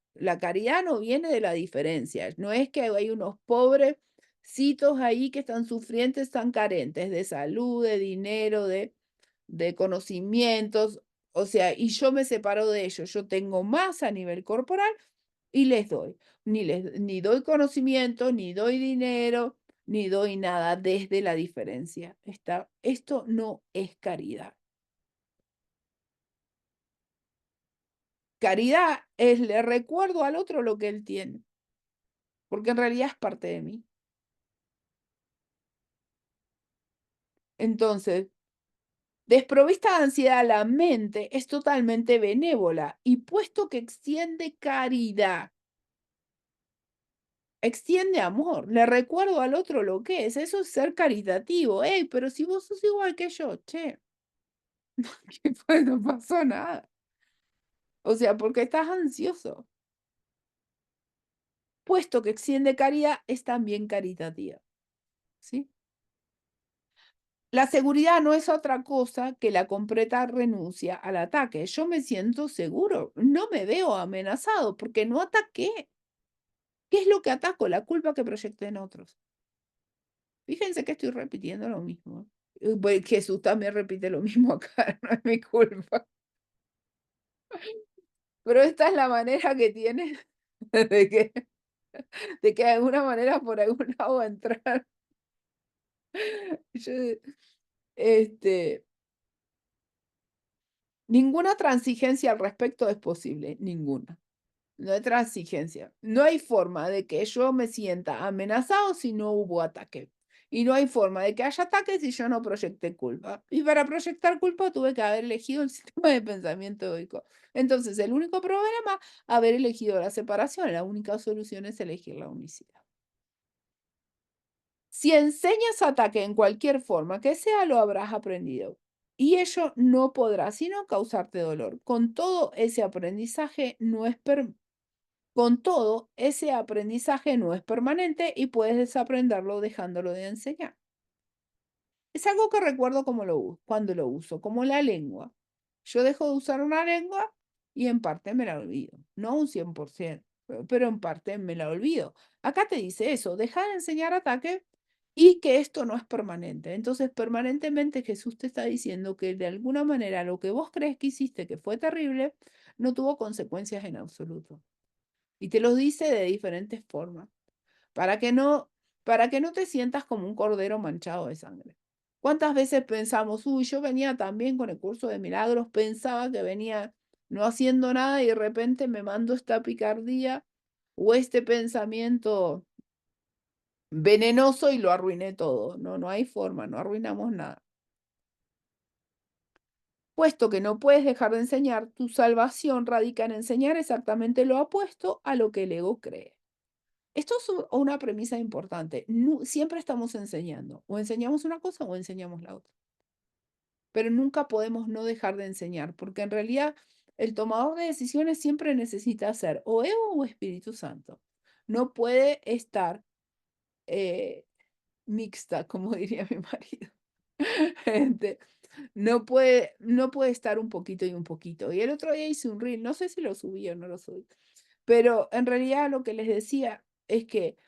no viene de la diferencia, no es que hay unos pobrecitos ahí que están sufrientes, están carentes de salud, de dinero, de conocimientos, o sea, y yo me separo de ellos, yo tengo más a nivel corporal y les doy, ni doy conocimiento, ni doy dinero, ni doy nada desde la diferencia. Esto no es caridad. Caridad es le recuerdo al otro lo que él tiene, porque en realidad es parte de mí. Entonces, desprovista de ansiedad, la mente es totalmente benévola y puesto que extiende caridad, extiende amor, le recuerdo al otro lo que es, eso es ser caritativo. Hey, pero si vos sos igual que yo, che, pues no pasó nada. O sea, porque estás ansioso. Puesto que extiende caridad, es también caritativa, ¿sí? La seguridad no es otra cosa que la completa renuncia al ataque. Yo me siento seguro, no me veo amenazado porque no ataqué. ¿Qué es lo que ataco? La culpa que proyecté en otros. Fíjense que estoy repitiendo lo mismo. Pues Jesús también repite lo mismo acá, no es mi culpa. Pero esta es la manera que tiene de que, de que de alguna manera por algún lado va a entrar. Yo, este, ninguna transigencia al respecto es posible, ninguna. No hay transigencia. No hay forma de que yo me sienta amenazado si no hubo ataque. Y no hay forma de que haya ataque si yo no proyecté culpa. Y para proyectar culpa tuve que haber elegido el sistema de pensamiento egoico. Entonces, el único problema, haber elegido la separación. La única solución es elegir la unicidad. Si enseñas ataque en cualquier forma que sea, lo habrás aprendido. Y ello no podrá sino causarte dolor. Con todo, ese aprendizaje no es Con todo, ese aprendizaje no es permanente y puedes desaprenderlo dejándolo de enseñar. Es algo que recuerdo cuando lo uso, como la lengua. Yo dejo de usar una lengua y en parte me la olvido. No un 100%, pero en parte me la olvido. Acá te dice eso, deja de enseñar ataque y que esto no es permanente. Entonces, permanentemente Jesús te está diciendo que de alguna manera lo que vos crees que hiciste, que fue terrible, no tuvo consecuencias en absoluto. Y te lo dice de diferentes formas, para que no, para que no te sientas como un cordero manchado de sangre. ¿Cuántas veces pensamos, uy, yo venía también con el curso de milagros, pensaba que venía no haciendo nada y de repente me mando esta picardía o este pensamiento venenoso y lo arruiné todo? No, no hay forma, no arruinamos nada. Puesto que no puedes dejar de enseñar, tu salvación radica en enseñar exactamente lo opuesto a lo que el ego cree. Esto es una premisa importante. Siempre estamos enseñando. O enseñamos una cosa o enseñamos la otra. Pero nunca podemos no dejar de enseñar, porque en realidad el tomador de decisiones siempre necesita ser o ego o Espíritu Santo. No puede estar mixta, como diría mi marido. No puede estar un poquito y un poquito. Y el otro día hice un reel, no sé si lo subí o no lo subí, pero en realidad lo que les decía es que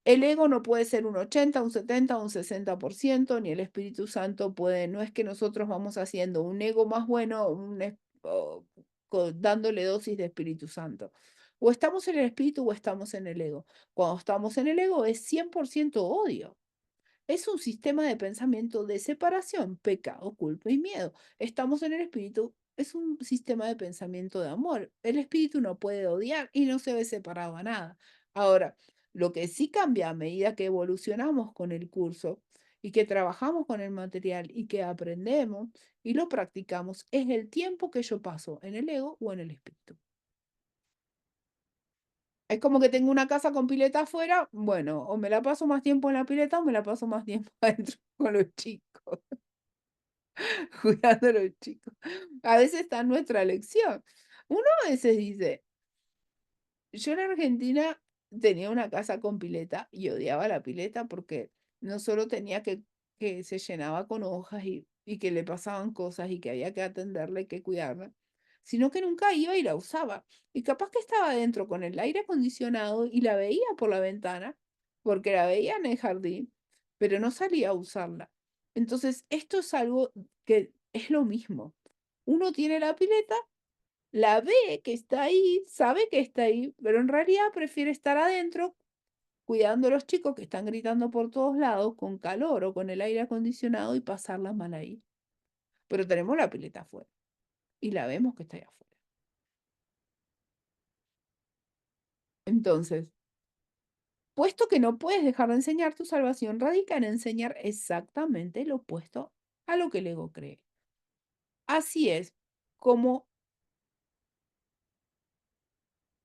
el ego no puede ser un 80, un 70, un 60%, ni el Espíritu Santo puede, no es que nosotros vamos haciendo un ego más bueno, dándole dosis de Espíritu Santo. O estamos en el Espíritu o estamos en el ego. Cuando estamos en el ego es 100% odio. Es un sistema de pensamiento de separación, pecado, culpa y miedo. Estamos en el espíritu, es un sistema de pensamiento de amor. El espíritu no puede odiar y no se ve separado a nada. Ahora, lo que sí cambia a medida que evolucionamos con el curso y que trabajamos con el material y que aprendemos y lo practicamos es el tiempo que yo paso en el ego o en el espíritu. Es como que tengo una casa con pileta afuera, bueno, o me la paso más tiempo en la pileta o me la paso más tiempo adentro con los chicos, cuidando a los chicos. A veces está en nuestra elección. Uno a veces dice, yo en Argentina tenía una casa con pileta y odiaba la pileta porque no solo tenía que se llenaba con hojas y que le pasaban cosas y que había que atenderla y que cuidarla, sino que nunca iba y la usaba. Y capaz que estaba adentro con el aire acondicionado y la veía por la ventana, porque la veía en el jardín, pero no salía a usarla. Entonces, esto es algo que es lo mismo. Uno tiene la pileta, la ve que está ahí, sabe que está ahí, pero en realidad prefiere estar adentro cuidando a los chicos que están gritando por todos lados con calor o con el aire acondicionado y pasarla mal ahí. Pero tenemos la pileta afuera y la vemos que está ahí afuera. Entonces, puesto que no puedes dejar de enseñar, tu salvación radica en enseñar exactamente lo opuesto a lo que el ego cree. Así es como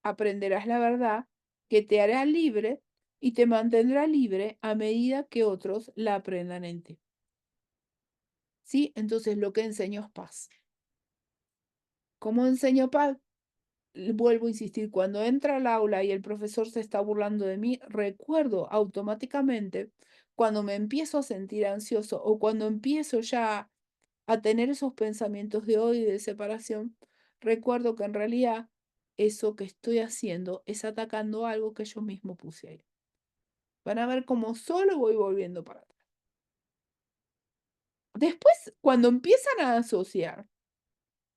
aprenderás la verdad que te hará libre y te mantendrá libre a medida que otros la aprendan en ti. ¿Sí? Entonces lo que enseño es paz. ¿Cómo enseño paz? Vuelvo a insistir, cuando entra al aula y el profesor se está burlando de mí, recuerdo automáticamente cuando me empiezo a sentir ansioso o cuando empiezo ya a tener esos pensamientos de odio y de separación, recuerdo que en realidad eso que estoy haciendo es atacando algo que yo mismo puse ahí. Van a ver cómo solo voy volviendo para atrás. Después, cuando empiezan a asociar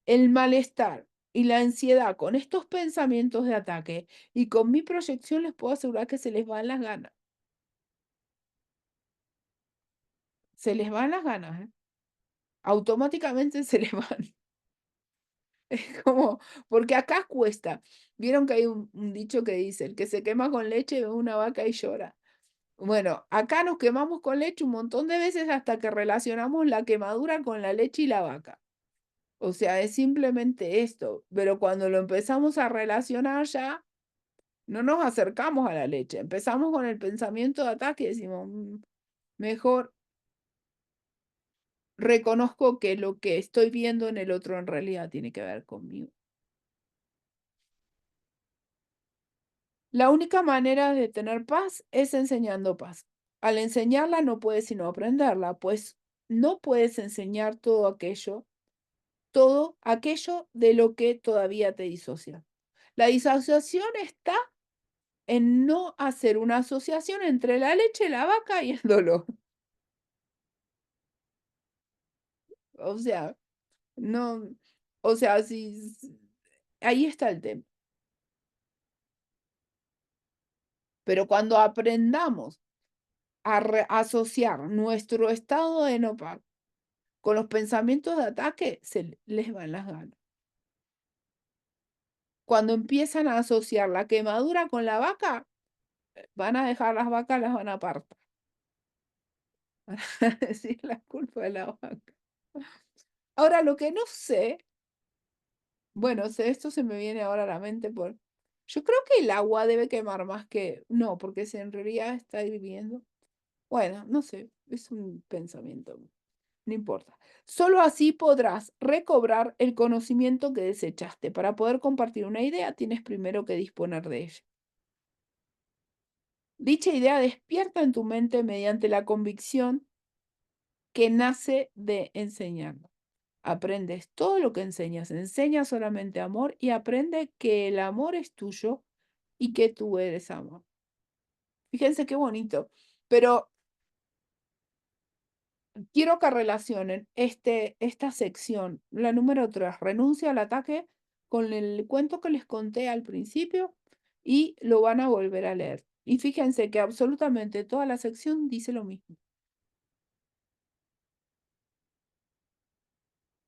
el malestar y la ansiedad con estos pensamientos de ataque y con mi proyección, les puedo asegurar que se les van las ganas. Se les van las ganas, ¿eh? Automáticamente se les van. Es como, porque acá cuesta. Vieron que hay un dicho que dice, el que se quema con leche ve una vaca y llora. Bueno, acá nos quemamos con leche un montón de veces hasta que relacionamos la quemadura con la leche y la vaca. O sea, es simplemente esto, pero cuando lo empezamos a relacionar ya, no nos acercamos a la leche. Empezamos con el pensamiento de ataque y decimos, mejor reconozco que lo que estoy viendo en el otro en realidad tiene que ver conmigo. La única manera de tener paz es enseñando paz. Al enseñarla no puedes sino aprenderla, pues no puedes enseñar todo aquello todo aquello de lo que todavía te disocia. La disociación está en no hacer una asociación entre la leche, la vaca y el dolor. O sea, no, o sea, ahí está el tema. Pero cuando aprendamos a asociar nuestro estado de no paz con los pensamientos de ataque, les van las ganas. Cuando empiezan a asociar la quemadura con la vaca, van a dejar las vacas, las van a apartar. Van a decir la culpa de la vaca. Ahora, lo que no sé, bueno, esto se me viene ahora a la mente yo creo que el agua debe quemar más que, no, porque si en realidad está hirviendo. Bueno, no sé, es un pensamiento, no importa. Solo así podrás recobrar el conocimiento que desechaste. Para poder compartir una idea, tienes primero que disponer de ella. Dicha idea despierta en tu mente mediante la convicción que nace de enseñarlo. Aprendes todo lo que enseñas. Enseña solamente amor y aprende que el amor es tuyo y que tú eres amor. Fíjense qué bonito. Pero quiero que relacionen esta sección, la número 3, renuncia al ataque, con el cuento que les conté al principio y lo van a volver a leer. Y fíjense que absolutamente toda la sección dice lo mismo.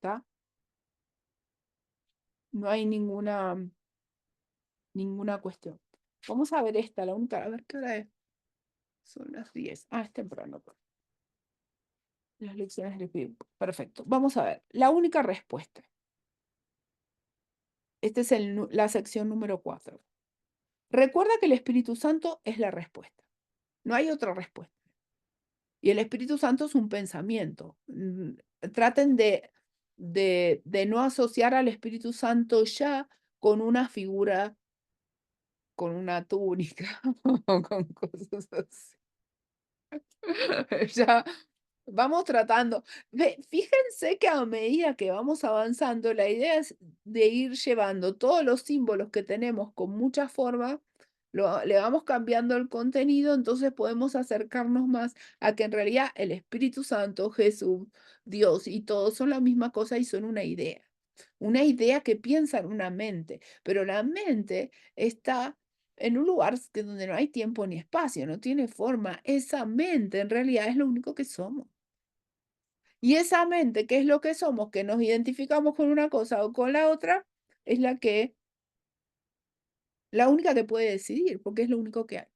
¿Está? No hay ninguna cuestión. Vamos a ver esta, la única, a ver qué hora es. Son las 10. Ah, es temprano. Las lecciones de PIB. Perfecto. Vamos a ver. La única respuesta. Esta es la sección número 4. Recuerda que el Espíritu Santo es la respuesta. No hay otra respuesta. Y el Espíritu Santo es un pensamiento. Traten de no asociar al Espíritu Santo ya con una figura, con una túnica o con cosas así. Ya vamos tratando. Fíjense que a medida que vamos avanzando, la idea es de ir llevando todos los símbolos que tenemos con muchas formas, le vamos cambiando el contenido, entonces podemos acercarnos más a que en realidad el Espíritu Santo, Jesús, Dios y todos son la misma cosa y son una idea. Una idea que piensa en una mente, pero la mente está en un lugar donde no hay tiempo ni espacio, no tiene forma. Esa mente en realidad es lo único que somos. Y esa mente, ¿qué es lo que somos? Que nos identificamos con una cosa o con la otra, es la única que puede decidir, porque es lo único que hay.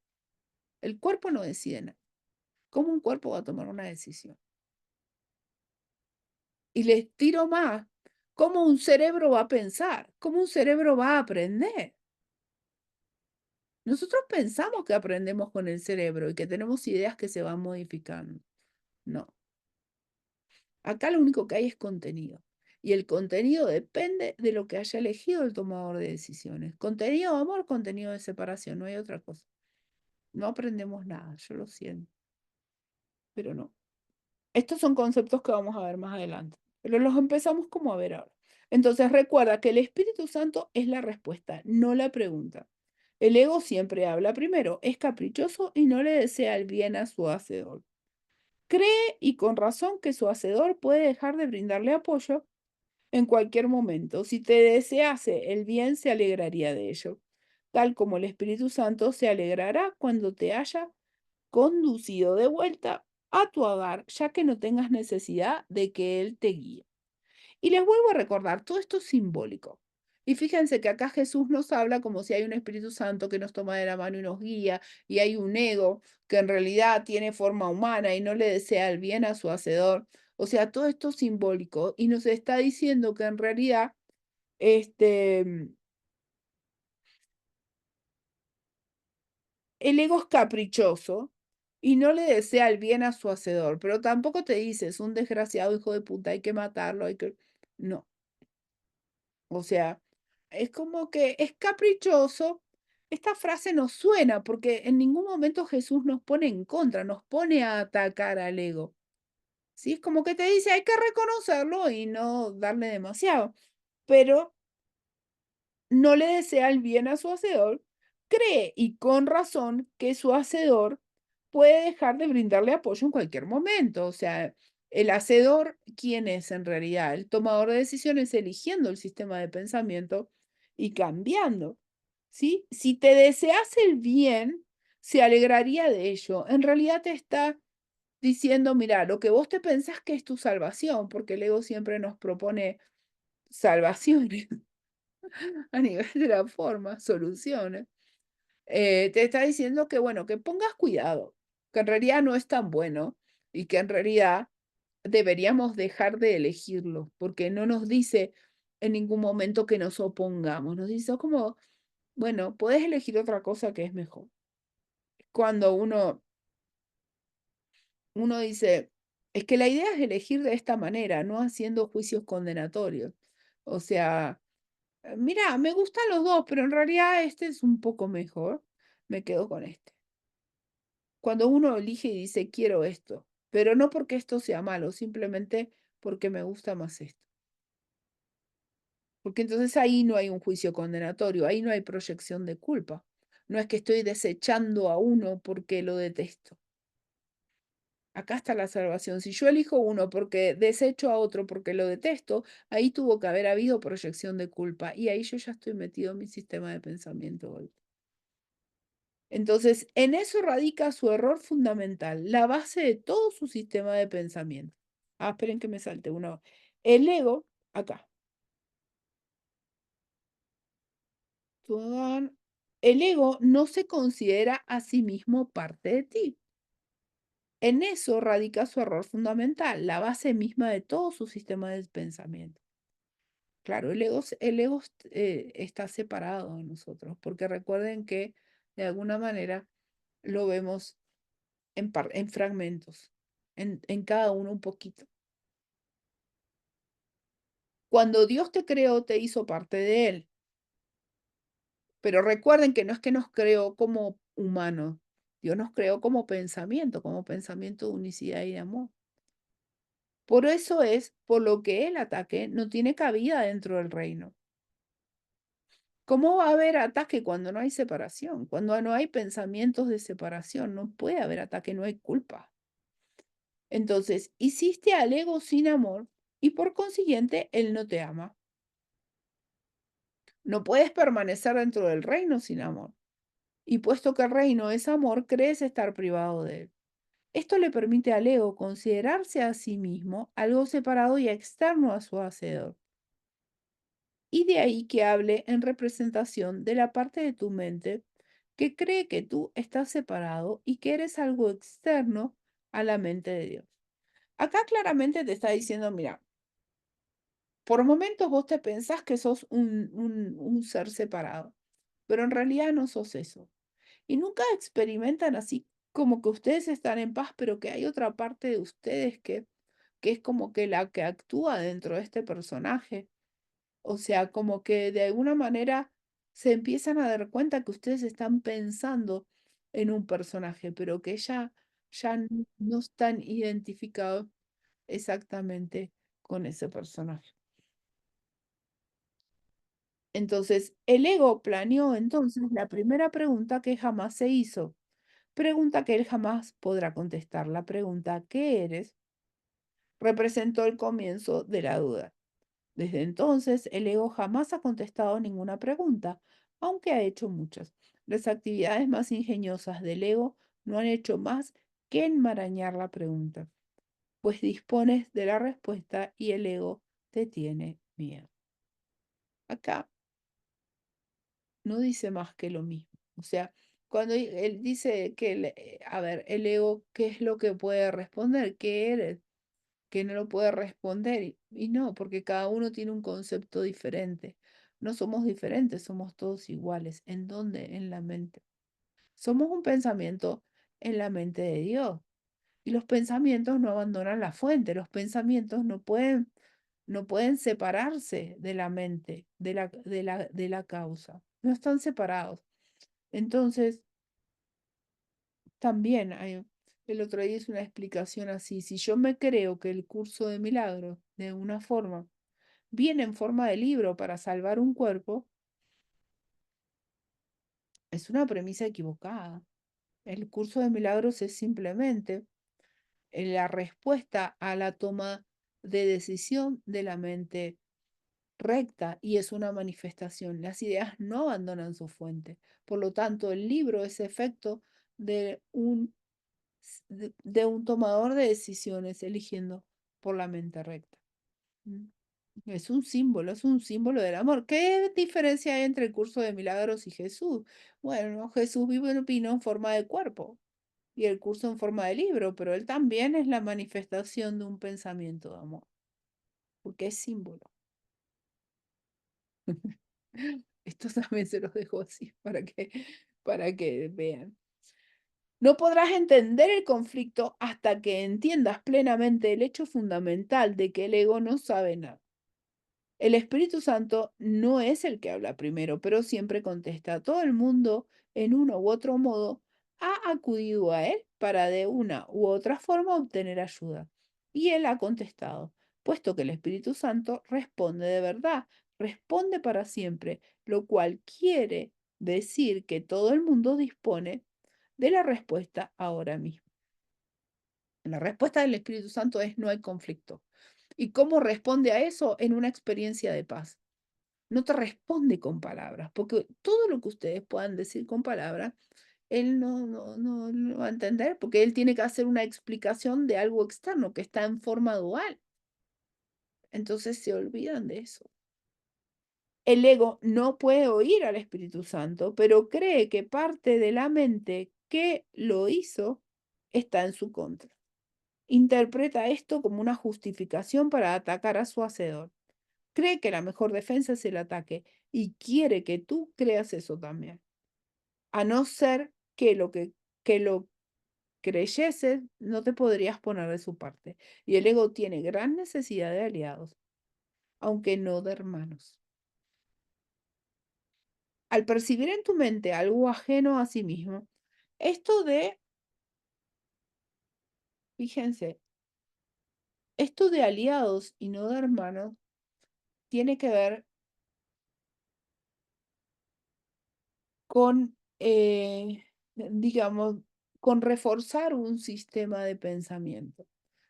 El cuerpo no decide nada. ¿Cómo un cuerpo va a tomar una decisión? Y les tiro más. ¿Cómo un cerebro va a pensar? ¿Cómo un cerebro va a aprender? Nosotros pensamos que aprendemos con el cerebro y que tenemos ideas que se van modificando. No. Acá lo único que hay es contenido. Y el contenido depende de lo que haya elegido el tomador de decisiones. Contenido de amor, contenido de separación, no hay otra cosa. No aprendemos nada, yo lo siento, pero no. Estos son conceptos que vamos a ver más adelante, pero los empezamos como a ver ahora. Entonces recuerda que el Espíritu Santo es la respuesta, no la pregunta. El ego siempre habla primero, es caprichoso y no le desea el bien a su hacedor. Cree, y con razón, que su hacedor puede dejar de brindarle apoyo en cualquier momento. Si te desease el bien, se alegraría de ello, tal como el Espíritu Santo se alegrará cuando te haya conducido de vuelta a tu hogar, ya que no tengas necesidad de que Él te guíe. Y les vuelvo a recordar, todo esto es simbólico. Y fíjense que acá Jesús nos habla como si hay un Espíritu Santo que nos toma de la mano y nos guía, y hay un ego que en realidad tiene forma humana y no le desea el bien a su hacedor. O sea, todo esto es simbólico y nos está diciendo que en realidad el ego es caprichoso y no le desea el bien a su hacedor, pero tampoco te dice, es un desgraciado hijo de puta, hay que matarlo, hay que... No. O sea, es como que es caprichoso. Esta frase nos suena porque en ningún momento Jesús nos pone en contra, nos pone a atacar al ego. ¿sí? Es como que te dice, hay que reconocerlo y no darle demasiado, pero no le desea el bien a su hacedor, cree, y con razón, que su hacedor puede dejar de brindarle apoyo en cualquier momento. O sea, el hacedor, ¿quién es en realidad? El tomador de decisiones eligiendo el sistema de pensamiento y cambiando, ¿sí? Si te deseas el bien, se alegraría de ello. En realidad te está diciendo, mira, lo que vos te pensás que es tu salvación, porque el ego siempre nos propone salvaciones a nivel de la forma, soluciones. Te está diciendo que, bueno, que pongas cuidado, que en realidad no es tan bueno y que en realidad deberíamos dejar de elegirlo, porque no nos dice en ningún momento que nos opongamos, nos dice como, bueno, puedes elegir otra cosa que es mejor. Cuando uno dice, es que la idea es elegir de esta manera, no haciendo juicios condenatorios. O sea, mira, me gustan los dos, pero en realidad este es un poco mejor. Me quedo con este. Cuando uno elige y dice, quiero esto, pero no porque esto sea malo, simplemente porque me gusta más esto. Porque entonces ahí no hay un juicio condenatorio, ahí no hay proyección de culpa. No es que estoy desechando a uno porque lo detesto. Acá está la salvación. Si yo elijo uno porque desecho a otro porque lo detesto, ahí tuvo que haber habido proyección de culpa y ahí yo ya estoy metido en mi sistema de pensamiento hoy. Entonces, en eso radica su error fundamental, la base de todo su sistema de pensamiento. Ah, esperen que me salte uno. El ego, acá. El ego no se considera a sí mismo parte de ti. En eso radica su error fundamental, la base misma de todo su sistema de pensamiento. Claro, el ego está separado de nosotros, porque recuerden que de alguna manera lo vemos en fragmentos, en cada uno un poquito. Cuando Dios te creó, te hizo parte de Él. Pero recuerden que no es que nos creó como humanos, Dios nos creó como pensamiento de unicidad y de amor. Por eso es por lo que el ataque no tiene cabida dentro del reino. ¿Cómo va a haber ataque cuando no hay separación? Cuando no hay pensamientos de separación, no puede haber ataque, no hay culpa. Entonces, hiciste al ego sin amor y por consiguiente él no te ama. No puedes permanecer dentro del reino sin amor. Y puesto que el reino es amor, crees estar privado de él. Esto le permite al ego considerarse a sí mismo algo separado y externo a su hacedor. Y de ahí que hable en representación de la parte de tu mente que cree que tú estás separado y que eres algo externo a la mente de Dios. Acá claramente te está diciendo, mira, por momentos vos te pensás que sos un ser separado, pero en realidad no sos eso. Y nunca experimentan así como que ustedes están en paz, pero que hay otra parte de ustedes que es como que la que actúa dentro de este personaje. O sea, como que de alguna manera se empiezan a dar cuenta que ustedes están pensando en un personaje, pero que ya no están identificados exactamente con ese personaje. Entonces, el ego planeó entonces la primera pregunta que jamás se hizo, pregunta que él jamás podrá contestar. La pregunta ¿qué eres? Representó el comienzo de la duda. Desde entonces, el ego jamás ha contestado ninguna pregunta, aunque ha hecho muchas. Las actividades más ingeniosas del ego no han hecho más que enmarañar la pregunta, pues dispones de la respuesta y el ego te tiene miedo. Acá no dice más que lo mismo. O sea, cuando él dice que, a ver, el ego, ¿qué es lo que puede responder? ¿Qué eres? Que no lo puede responder. Y no, porque cada uno tiene un concepto diferente. No somos diferentes, somos todos iguales. ¿En dónde? En la mente. Somos un pensamiento en la mente de Dios. Y los pensamientos no abandonan la fuente. Los pensamientos no pueden separarse de la mente, de la causa. No están separados. Entonces, también hay, El otro día hice una explicación así. Si yo me creo que el curso de milagros, de una forma, viene en forma de libro para salvar un cuerpo, es una premisa equivocada. El curso de milagros es simplemente la respuesta a la toma de decisión de la mente recta y es una manifestación. Las ideas no abandonan su fuente. Por lo tanto, el libro es efecto de de un tomador de decisiones eligiendo por la mente recta. ¿Mm? Es un símbolo del amor. ¿Qué diferencia hay entre el curso de milagros y Jesús? Bueno, Jesús vino en forma de cuerpo y el curso en forma de libro, pero él también es la manifestación de un pensamiento de amor, porque es símbolo. Esto también se los dejo así para que vean. No podrás entender el conflicto hasta que entiendas plenamente el hecho fundamental de que el ego no sabe nada. El Espíritu Santo no es el que habla primero, pero siempre contesta. Todo el mundo, en uno u otro modo, ha acudido a él para de una u otra forma obtener ayuda. Y él ha contestado, puesto que el Espíritu Santo responde de verdad, responde para siempre, lo cual quiere decir que todo el mundo dispone de la respuesta ahora mismo. La respuesta del Espíritu Santo es no hay conflicto. ¿Y cómo responde a eso? En una experiencia de paz. No te responde con palabras, porque todo lo que ustedes puedan decir con palabras, él no lo va a entender, porque él tiene que hacer una explicación de algo externo que está en forma dual. Entonces se olvidan de eso. El ego no puede oír al Espíritu Santo, pero cree que parte de la mente que lo hizo está en su contra. Interpreta esto como una justificación para atacar a su hacedor. Cree que la mejor defensa es el ataque y quiere que tú creas eso también. A no ser que lo creyeses, no te podrías poner de su parte. Y el ego tiene gran necesidad de aliados, aunque no de hermanos. Al percibir en tu mente algo ajeno a sí mismo, esto de, fíjense, esto de aliados y no de hermanos tiene que ver con, digamos, con reforzar un sistema de pensamiento,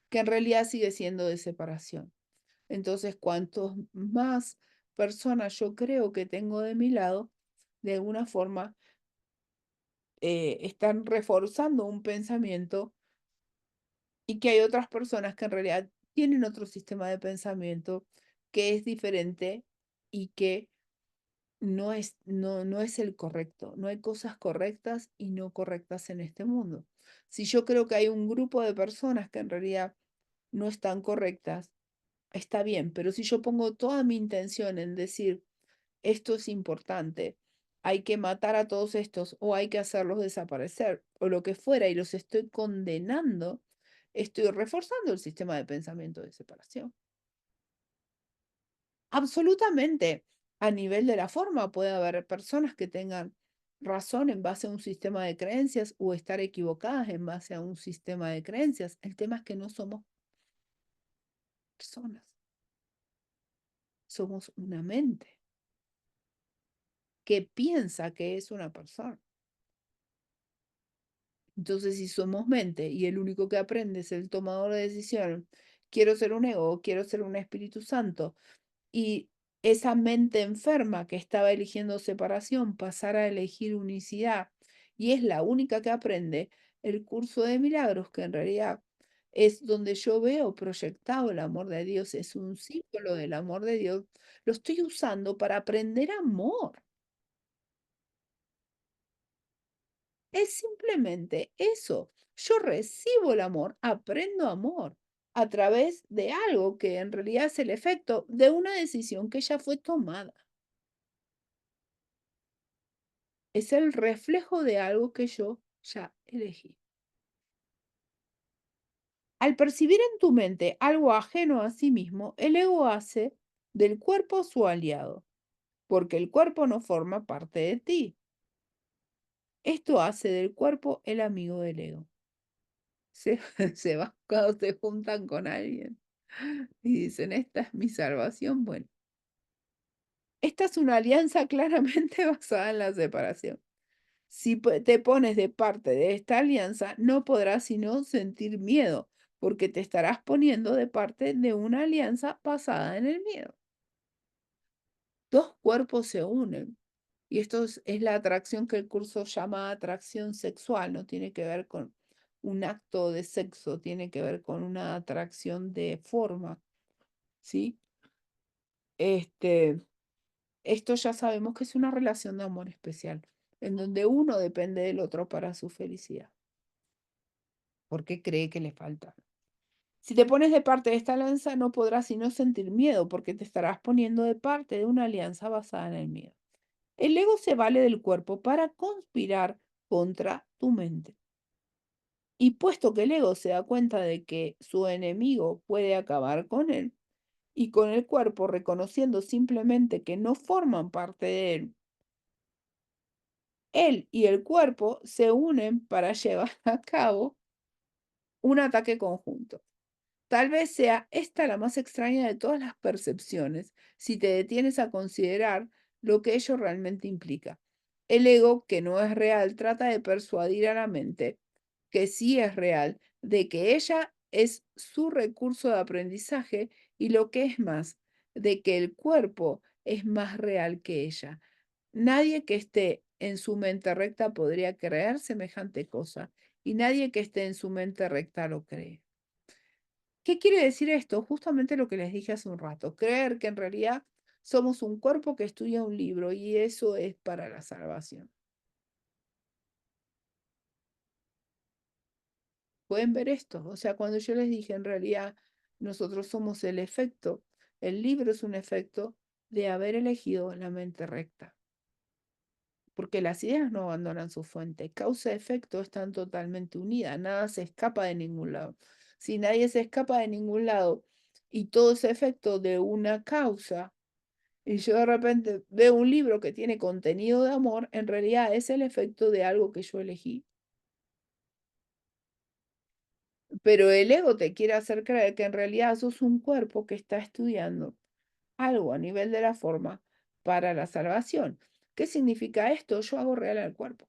que en realidad sigue siendo de separación. Entonces, cuantos más personas yo creo que tengo de mi lado, de alguna forma, están reforzando un pensamiento y que hay otras personas que en realidad tienen otro sistema de pensamiento que es diferente y que no es el correcto. No hay cosas correctas y no correctas en este mundo. Si yo creo que hay un grupo de personas que en realidad no están correctas, está bien, pero si yo pongo toda mi intención en decir, esto es importante, hay que matar a todos estos o hay que hacerlos desaparecer o lo que fuera y los estoy condenando, estoy reforzando el sistema de pensamiento de separación. Absolutamente. A nivel de la forma puede haber personas que tengan razón en base a un sistema de creencias o estar equivocadas en base a un sistema de creencias. El tema es que no somos personas, somos una mente que piensa que es una persona. Entonces, si somos mente y el único que aprende es el tomador de decisión, quiero ser un ego, quiero ser un Espíritu Santo, y esa mente enferma que estaba eligiendo separación pasara a elegir unicidad y es la única que aprende el curso de milagros, que en realidad es donde yo veo proyectado el amor de Dios, es un símbolo del amor de Dios, lo estoy usando para aprender amor. Es simplemente eso. Yo recibo el amor, aprendo amor a través de algo que en realidad es el efecto de una decisión que ya fue tomada. Es el reflejo de algo que yo ya elegí. Al percibir en tu mente algo ajeno a sí mismo, el ego hace del cuerpo su aliado, porque el cuerpo no forma parte de ti. Esto hace del cuerpo el amigo del ego. se, se va cuando se juntan con alguien y dicen, esta es mi salvación. Bueno, esta es una alianza claramente basada en la separación. Si te pones de parte de esta alianza, no podrás sino sentir miedo, porque te estarás poniendo de parte de una alianza basada en el miedo. Dos cuerpos se unen. Y esto es la atracción que el curso llama atracción sexual, no tiene que ver con un acto de sexo, tiene que ver con una atracción de forma, ¿sí? Esto ya sabemos que es una relación de amor especial, en donde uno depende del otro para su felicidad, porque cree que le falta. Si te pones de parte de esta alianza, no podrás sino sentir miedo, porque te estarás poniendo de parte de una alianza basada en el miedo. El ego se vale del cuerpo para conspirar contra tu mente. Y puesto que el ego se da cuenta de que su enemigo puede acabar con él y con el cuerpo, reconociendo simplemente que no forman parte de él y el cuerpo se unen para llevar a cabo un ataque conjunto. Tal vez sea esta la más extraña de todas las percepciones, si te detienes a considerar lo que ello realmente implica. El ego, que no es real, trata de persuadir a la mente, que sí es real, de que ella es su recurso de aprendizaje y lo que es más, de que el cuerpo es más real que ella. Nadie que esté en su mente recta podría creer semejante cosa, y nadie que esté en su mente recta lo cree. ¿Qué quiere decir esto? Justamente lo que les dije hace un rato, creer que en realidad somos un cuerpo que estudia un libro y eso es para la salvación. ¿Pueden ver esto? O sea, cuando yo les dije en realidad nosotros somos el efecto, el libro es un efecto de haber elegido la mente recta, porque las ideas no abandonan su fuente, causa-efecto están totalmente unidas, nada se escapa de ningún lado. Si nadie se escapa de ningún lado y todo es efecto de una causa, y yo de repente veo un libro que tiene contenido de amor, en realidad es el efecto de algo que yo elegí. Pero el ego te quiere hacer creer que en realidad sos un cuerpo que está estudiando algo a nivel de la forma para la salvación. ¿Qué significa esto? Yo hago real al cuerpo.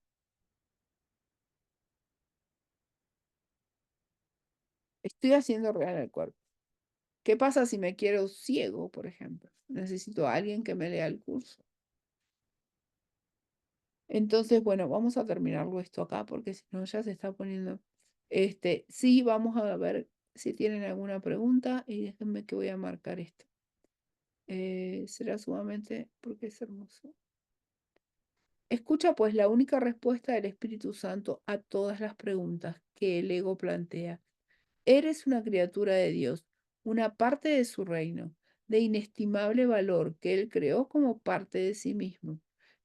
Estoy haciendo real al cuerpo. ¿Qué pasa si me quiero ciego, por ejemplo? Necesito a alguien que me lea el curso. Entonces, bueno, vamos a terminarlo esto acá porque si no ya se está poniendo. Sí, vamos a ver si tienen alguna pregunta y déjenme que voy a marcar esto. Será sumamente porque es hermoso. Escucha pues la única respuesta del Espíritu Santo a todas las preguntas que el ego plantea. Eres una criatura de Dios, una parte de su reino, de inestimable valor que Él creó como parte de sí mismo.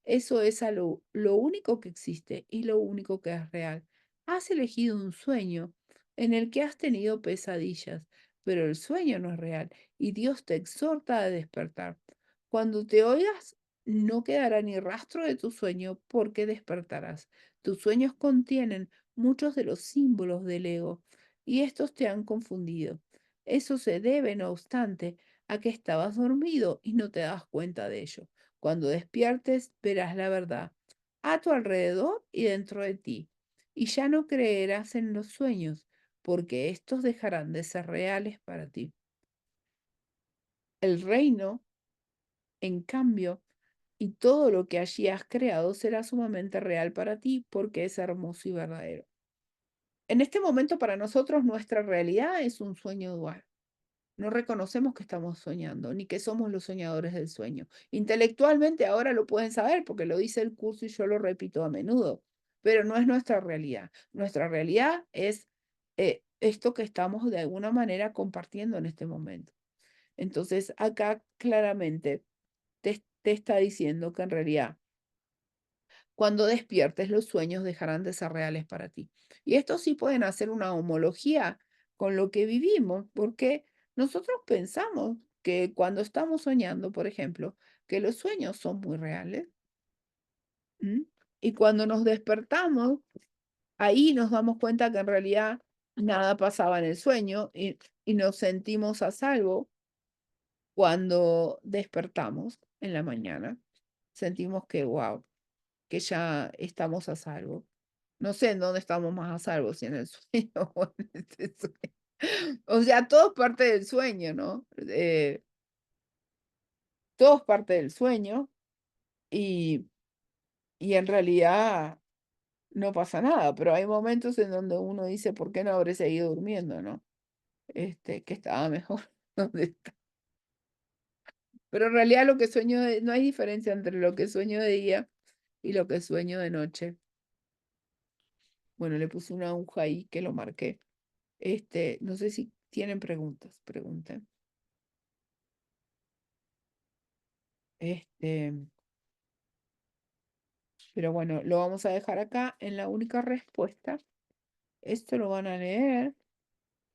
Eso es lo único que existe y lo único que es real. Has elegido un sueño en el que has tenido pesadillas, pero el sueño no es real y Dios te exhorta a despertar. Cuando te oigas, no quedará ni rastro de tu sueño porque despertarás. Tus sueños contienen muchos de los símbolos del ego y estos te han confundido. Eso se debe, no obstante, a que estabas dormido y no te das cuenta de ello. Cuando despiertes, verás la verdad a tu alrededor y dentro de ti, y ya no creerás en los sueños, porque estos dejarán de ser reales para ti. El reino, en cambio, y todo lo que allí has creado será sumamente real para ti, porque es hermoso y verdadero. En este momento para nosotros nuestra realidad es un sueño dual. No reconocemos que estamos soñando, ni que somos los soñadores del sueño. Intelectualmente ahora lo pueden saber porque lo dice el curso y yo lo repito a menudo, pero no es nuestra realidad. Nuestra realidad es esto que estamos de alguna manera compartiendo en este momento. Entonces acá claramente te está diciendo que en realidad cuando despiertes, los sueños dejarán de ser reales para ti. Y esto sí pueden hacer una homología con lo que vivimos, porque nosotros pensamos que cuando estamos soñando, por ejemplo, que los sueños son muy reales. ¿M? Y cuando nos despertamos, ahí nos damos cuenta que en realidad nada pasaba en el sueño y nos sentimos a salvo cuando despertamos en la mañana. Sentimos que, wow, que ya estamos a salvo. No sé en dónde estamos más a salvo, si en el sueño o en este sueño. O sea, todo es parte del sueño, ¿no? Todo es parte del sueño y, y en realidad no pasa nada, pero hay momentos en donde uno dice, ¿por qué no habré seguido durmiendo, no? Que estaba mejor donde está. Pero en realidad lo que sueño no hay diferencia entre lo que sueño de día y lo que sueño de noche. Bueno, le puse una aguja ahí que lo marqué. No sé si tienen preguntas, pregunten. Este, pero bueno, lo vamos a dejar acá en la única respuesta. Esto lo van a leer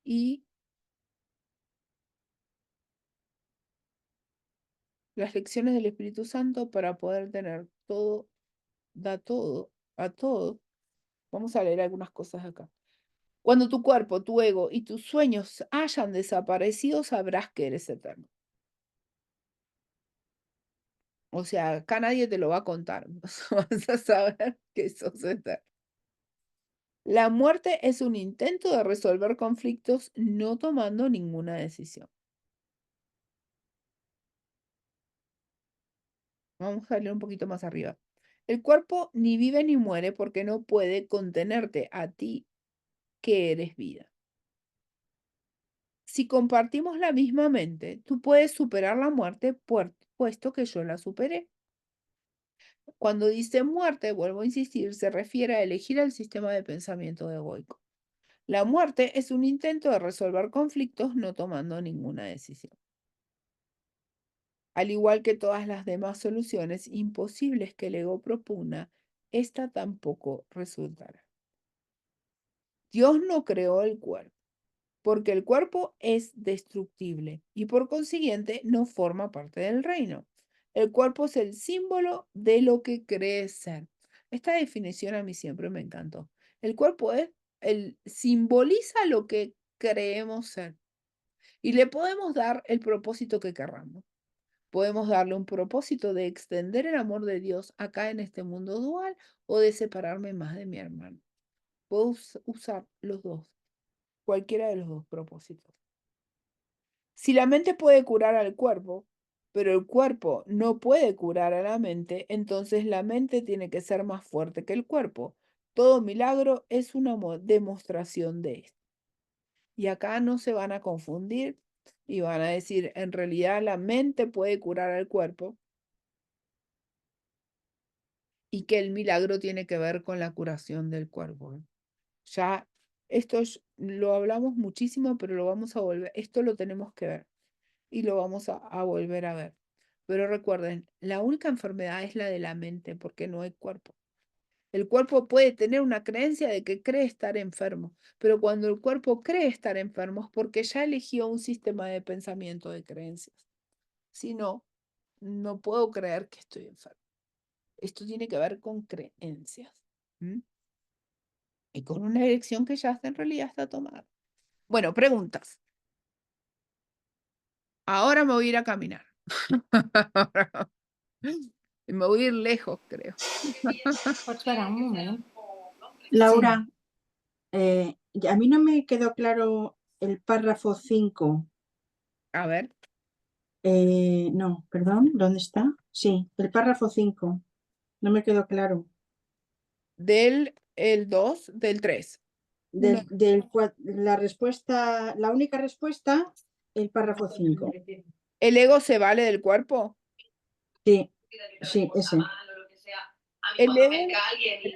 y las lecciones del Espíritu Santo para poder tener todo, da todo, a todo. Vamos a leer algunas cosas acá. Cuando tu cuerpo, tu ego y tus sueños hayan desaparecido, sabrás que eres eterno. O sea, acá nadie te lo va a contar. Vas a saber que sos eterno. La muerte es un intento de resolver conflictos no tomando ninguna decisión. Vamos a leer un poquito más arriba. El cuerpo ni vive ni muere porque no puede contenerte a ti, que eres vida. Si compartimos la misma mente, tú puedes superar la muerte puesto que yo la superé. Cuando dice muerte, vuelvo a insistir, se refiere a elegir el sistema de pensamiento egoico. La muerte es un intento de resolver conflictos no tomando ninguna decisión. Al igual que todas las demás soluciones imposibles que el ego propugna, esta tampoco resultará. Dios no creó el cuerpo, porque el cuerpo es destructible y por consiguiente no forma parte del reino. El cuerpo es el símbolo de lo que cree ser. Esta definición a mí siempre me encantó. El cuerpo simboliza lo que creemos ser y le podemos dar el propósito que querramos. Podemos darle un propósito de extender el amor de Dios acá en este mundo dual o de separarme más de mi hermano. Puedo usar los dos, cualquiera de los dos propósitos. Si la mente puede curar al cuerpo, pero el cuerpo no puede curar a la mente, entonces la mente tiene que ser más fuerte que el cuerpo. Todo milagro es una demostración de esto. Y acá no se van a confundir y van a decir, en realidad la mente puede curar al cuerpo y que el milagro tiene que ver con la curación del cuerpo. Ya esto lo hablamos muchísimo, pero lo vamos a volver, esto lo tenemos que ver y lo vamos a volver a ver. Pero recuerden, la única enfermedad es la de la mente, porque no hay cuerpo. El cuerpo puede tener una creencia de que cree estar enfermo, pero cuando el cuerpo cree estar enfermo es porque ya eligió un sistema de pensamiento de creencias. Si no, no puedo creer que estoy enfermo. Esto tiene que ver con creencias. Y con una elección que ya en realidad está tomada. Bueno, preguntas. Ahora me voy a ir a caminar. Me voy a ir lejos, creo. Espera un momento. Laura, a mí no me quedó claro el párrafo 5. A ver. No, perdón, ¿dónde está? Sí, el párrafo 5. No me quedó claro. Del 2, del 3. La respuesta, la única respuesta, el párrafo 5. ¿El ego se vale del cuerpo? Sí, sí, ese. El ego, Entra alguien y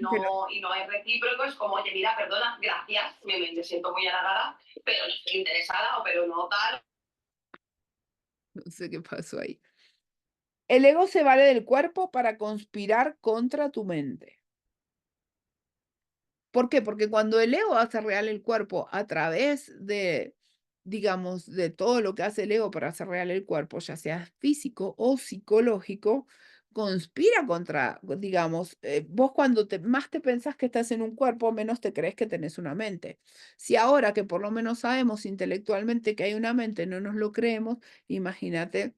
no es recíproco, es como, oye, mira, perdona, gracias, me siento muy halagada, pero no estoy interesada, o pero no tal. no sé qué pasó ahí. El ego se vale del cuerpo para conspirar contra tu mente. ¿Por qué? Porque cuando el ego hace real el cuerpo a través de, digamos, de todo lo que hace el ego para hacer real el cuerpo, ya sea físico o psicológico, conspira contra, digamos, vos cuando más te pensás que estás en un cuerpo, menos te crees que tenés una mente. Si ahora que por lo menos sabemos intelectualmente que hay una mente, no nos lo creemos, imagínate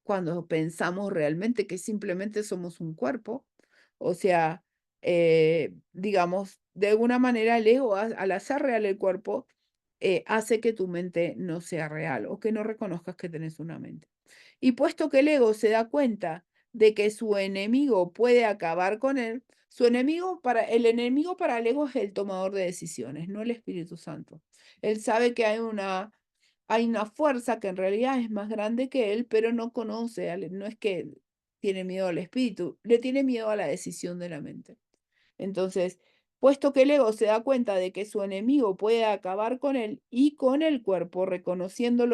cuando pensamos realmente que simplemente somos un cuerpo. O sea, digamos, de alguna manera el ego, al hacer real el cuerpo, hace que tu mente no sea real o que no reconozcas que tenés una mente. Y puesto que el ego se da cuenta de que su enemigo puede acabar con él, el enemigo para el ego es el tomador de decisiones, no el Espíritu Santo. Él sabe que hay una fuerza que en realidad es más grande que él, pero no conoce, no es que tiene miedo al espíritu, le tiene miedo a la decisión de la mente. Entonces, puesto que el ego se da cuenta de que su enemigo puede acabar con él y con el cuerpo, reconociendo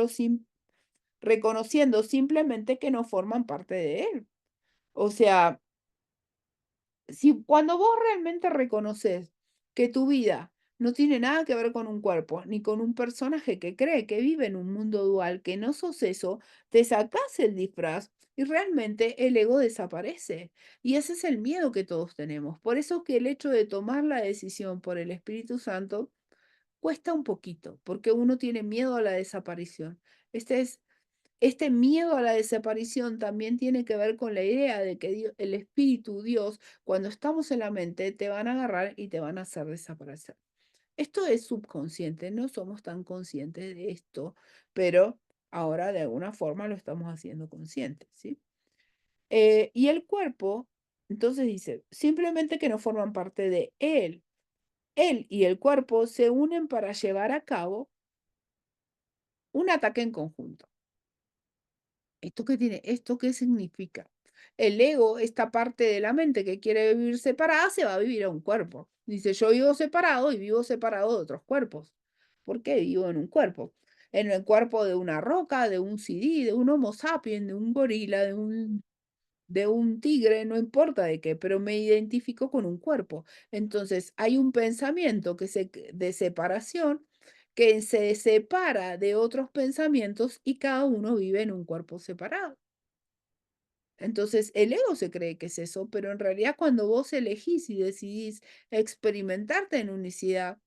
simplemente que no forman parte de él. O sea, si cuando vos realmente reconoces que tu vida no tiene nada que ver con un cuerpo, ni con un personaje que cree que vive en un mundo dual, que no sos eso, te sacás el disfraz y realmente el ego desaparece. Y ese es el miedo que todos tenemos. Por eso que el hecho de tomar la decisión por el Espíritu Santo cuesta un poquito, porque uno tiene miedo a la desaparición. Este miedo a la desaparición también tiene que ver con la idea de que el Espíritu, Dios, cuando estamos en la mente, te van a agarrar y te van a hacer desaparecer. Esto es subconsciente, no somos tan conscientes de esto, pero ahora de alguna forma lo estamos haciendo consciente, ¿sí? Y el cuerpo, entonces dice, simplemente que no forman parte de él. Él y el cuerpo se unen para llevar a cabo un ataque en conjunto. ¿Esto qué tiene? ¿Esto qué significa? El ego, esta parte de la mente que quiere vivir separada, se va a vivir a un cuerpo. Dice, yo vivo separado y vivo separado de otros cuerpos. ¿Por qué vivo en un cuerpo? En el cuerpo de una roca, de un CD, de un Homo sapiens, de un gorila, de un tigre, no importa de qué, pero me identifico con un cuerpo. Entonces, hay un pensamiento de separación que se separa de otros pensamientos y cada uno vive en un cuerpo separado. Entonces, el ego se cree que es eso, pero en realidad cuando vos elegís y decidís experimentarte en unicidad,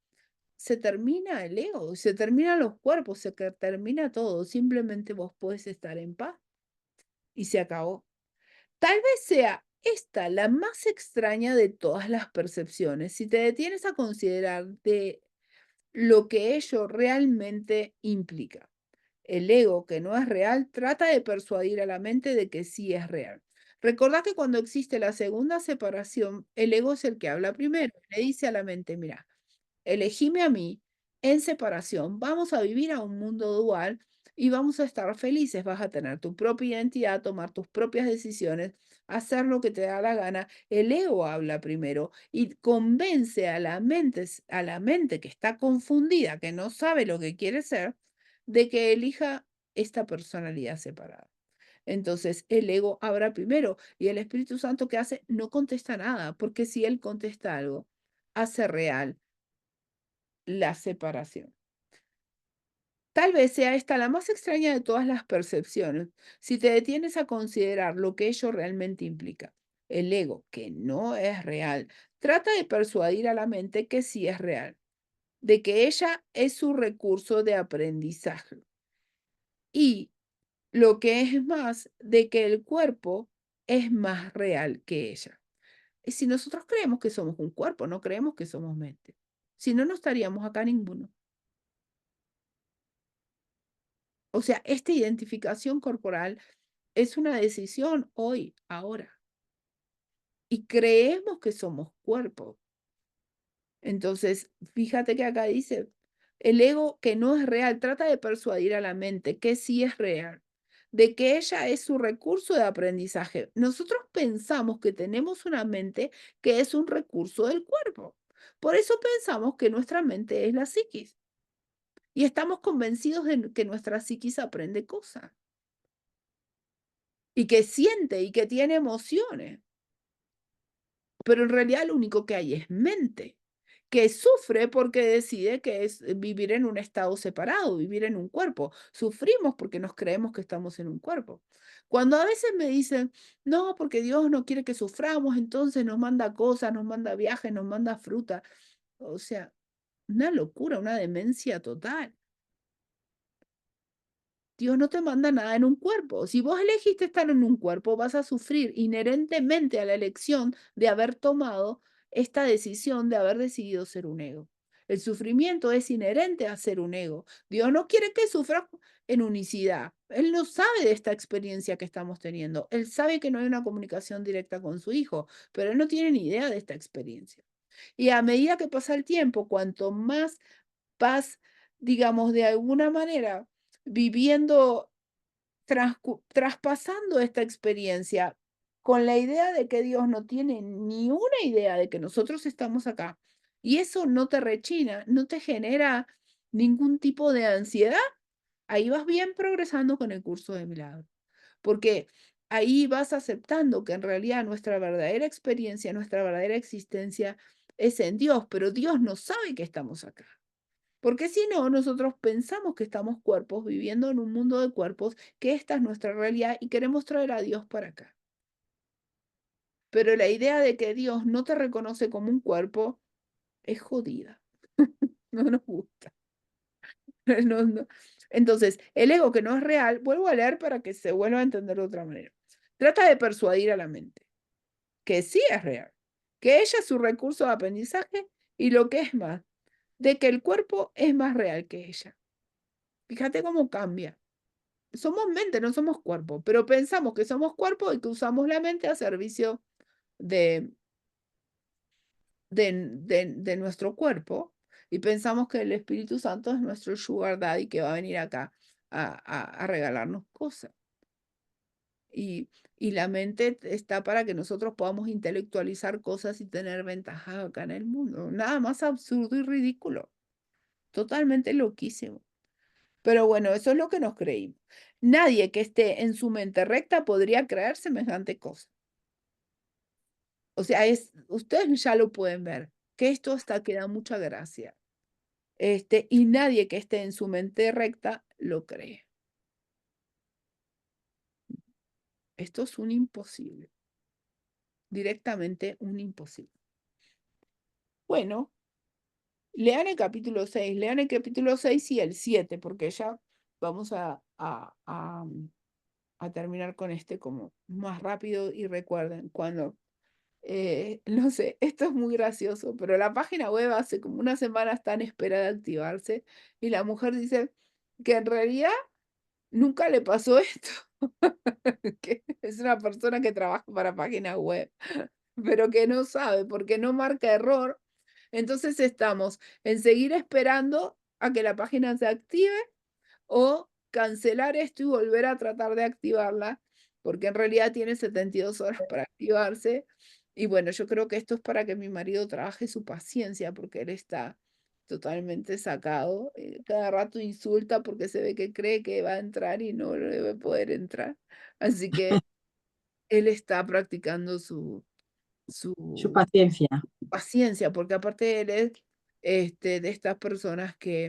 se termina el ego, se terminan los cuerpos, termina todo. Simplemente vos podés estar en paz y se acabó. Tal vez sea esta la más extraña de todas las percepciones, si te detienes a considerar de lo que ello realmente implica. El ego, que no es real, trata de persuadir a la mente de que sí es real. Recordá que cuando existe la segunda separación, el ego es el que habla primero. Le dice a la mente, mira, elegime a mí en separación, vamos a vivir a un mundo dual y vamos a estar felices, vas a tener tu propia identidad, tomar tus propias decisiones, hacer lo que te da la gana. El ego habla primero y convence a la mente que está confundida, que no sabe lo que quiere ser, de que elija esta personalidad separada. Entonces el ego habla primero y el Espíritu Santo, ¿qué hace? No contesta nada, porque si él contesta algo, hace real la separación. Tal vez sea esta la más extraña de todas las percepciones, si te detienes a considerar lo que ello realmente implica. El ego, que no es real, trata de persuadir a la mente que sí es real, de que ella es su recurso de aprendizaje. Y lo que es más, de que el cuerpo es más real que ella. Y si nosotros creemos que somos un cuerpo, no creemos que somos mente. Si no, no estaríamos acá ninguno. O sea, esta identificación corporal es una decisión hoy, ahora. Y creemos que somos cuerpo. Entonces, fíjate que acá dice, el ego que no es real trata de persuadir a la mente que sí es real, de que ella es su recurso de aprendizaje. Nosotros pensamos que tenemos una mente que es un recurso del cuerpo. Por eso pensamos que nuestra mente es la psiquis. Y estamos convencidos de que nuestra psiquis aprende cosas. Y que siente y que tiene emociones, pero en realidad lo único que hay es mente, que sufre porque decide que es vivir en un estado separado, vivir en un cuerpo. Sufrimos porque nos creemos que estamos en un cuerpo. Cuando a veces me dicen, no, porque Dios no quiere que suframos, entonces nos manda cosas, nos manda viajes, nos manda fruta. O sea, una locura, una demencia total. Dios no te manda nada en un cuerpo. Si vos elegiste estar en un cuerpo, vas a sufrir inherentemente a la elección de haber tomado esta decisión de haber decidido ser un ego. El sufrimiento es inherente a ser un ego. Dios no quiere que sufras en unicidad. Él no sabe de esta experiencia que estamos teniendo. Él sabe que no hay una comunicación directa con su hijo, pero él no tiene ni idea de esta experiencia. Y a medida que pasa el tiempo, cuanto más vas, digamos, de alguna manera viviendo, traspasando esta experiencia con la idea de que Dios no tiene ni una idea de que nosotros estamos acá, y eso no te rechina, no te genera ningún tipo de ansiedad, ahí vas bien progresando con el curso de milagros, porque ahí vas aceptando que en realidad nuestra verdadera experiencia, nuestra verdadera existencia es en Dios, pero Dios no sabe que estamos acá. Porque si no, nosotros pensamos que estamos cuerpos viviendo en un mundo de cuerpos, que esta es nuestra realidad y queremos traer a Dios para acá. Pero la idea de que Dios no te reconoce como un cuerpo es jodida. No nos gusta. No, no. Entonces, el ego que no es real, vuelvo a leer para que se vuelva a entender de otra manera. Trata de persuadir a la mente que sí es real, que ella es su recurso de aprendizaje y lo que es más, de que el cuerpo es más real que ella. Fíjate cómo cambia. Somos mente, no somos cuerpo, pero pensamos que somos cuerpo y que usamos la mente a servicio de, de nuestro cuerpo y pensamos que el Espíritu Santo es nuestro sugar daddy que va a venir acá a regalarnos cosas. Y la mente está para que nosotros podamos intelectualizar cosas y tener ventajas acá en el mundo. Nada más absurdo y ridículo. Totalmente loquísimo. Pero bueno, eso es lo que nos creímos. Nadie que esté en su mente recta podría creer semejante cosa. O sea, ustedes ya lo pueden ver, que esto hasta que da mucha gracia. Y nadie que esté en su mente recta lo cree. Esto es un imposible. Directamente un imposible. Bueno, lean el capítulo 6, lean el capítulo 6 y el 7, porque ya vamos a terminar con como más rápido y recuerden, cuando, no sé, esto es muy gracioso, pero la página web hace como una semana está en espera de activarse y la mujer dice que en realidad nunca le pasó esto, que es una persona que trabaja para páginas web, pero que no sabe porque no marca error. Entonces estamos en seguir esperando a que la página se active o cancelar esto y volver a tratar de activarla, porque en realidad tiene 72 horas para activarse. Y bueno, yo creo que esto es para que mi marido trabaje su paciencia, porque él está totalmente sacado. Cada rato insulta porque se ve que cree que va a entrar y no debe poder entrar. Así que él está practicando su Su paciencia. paciencia, porque aparte él es de estas personas que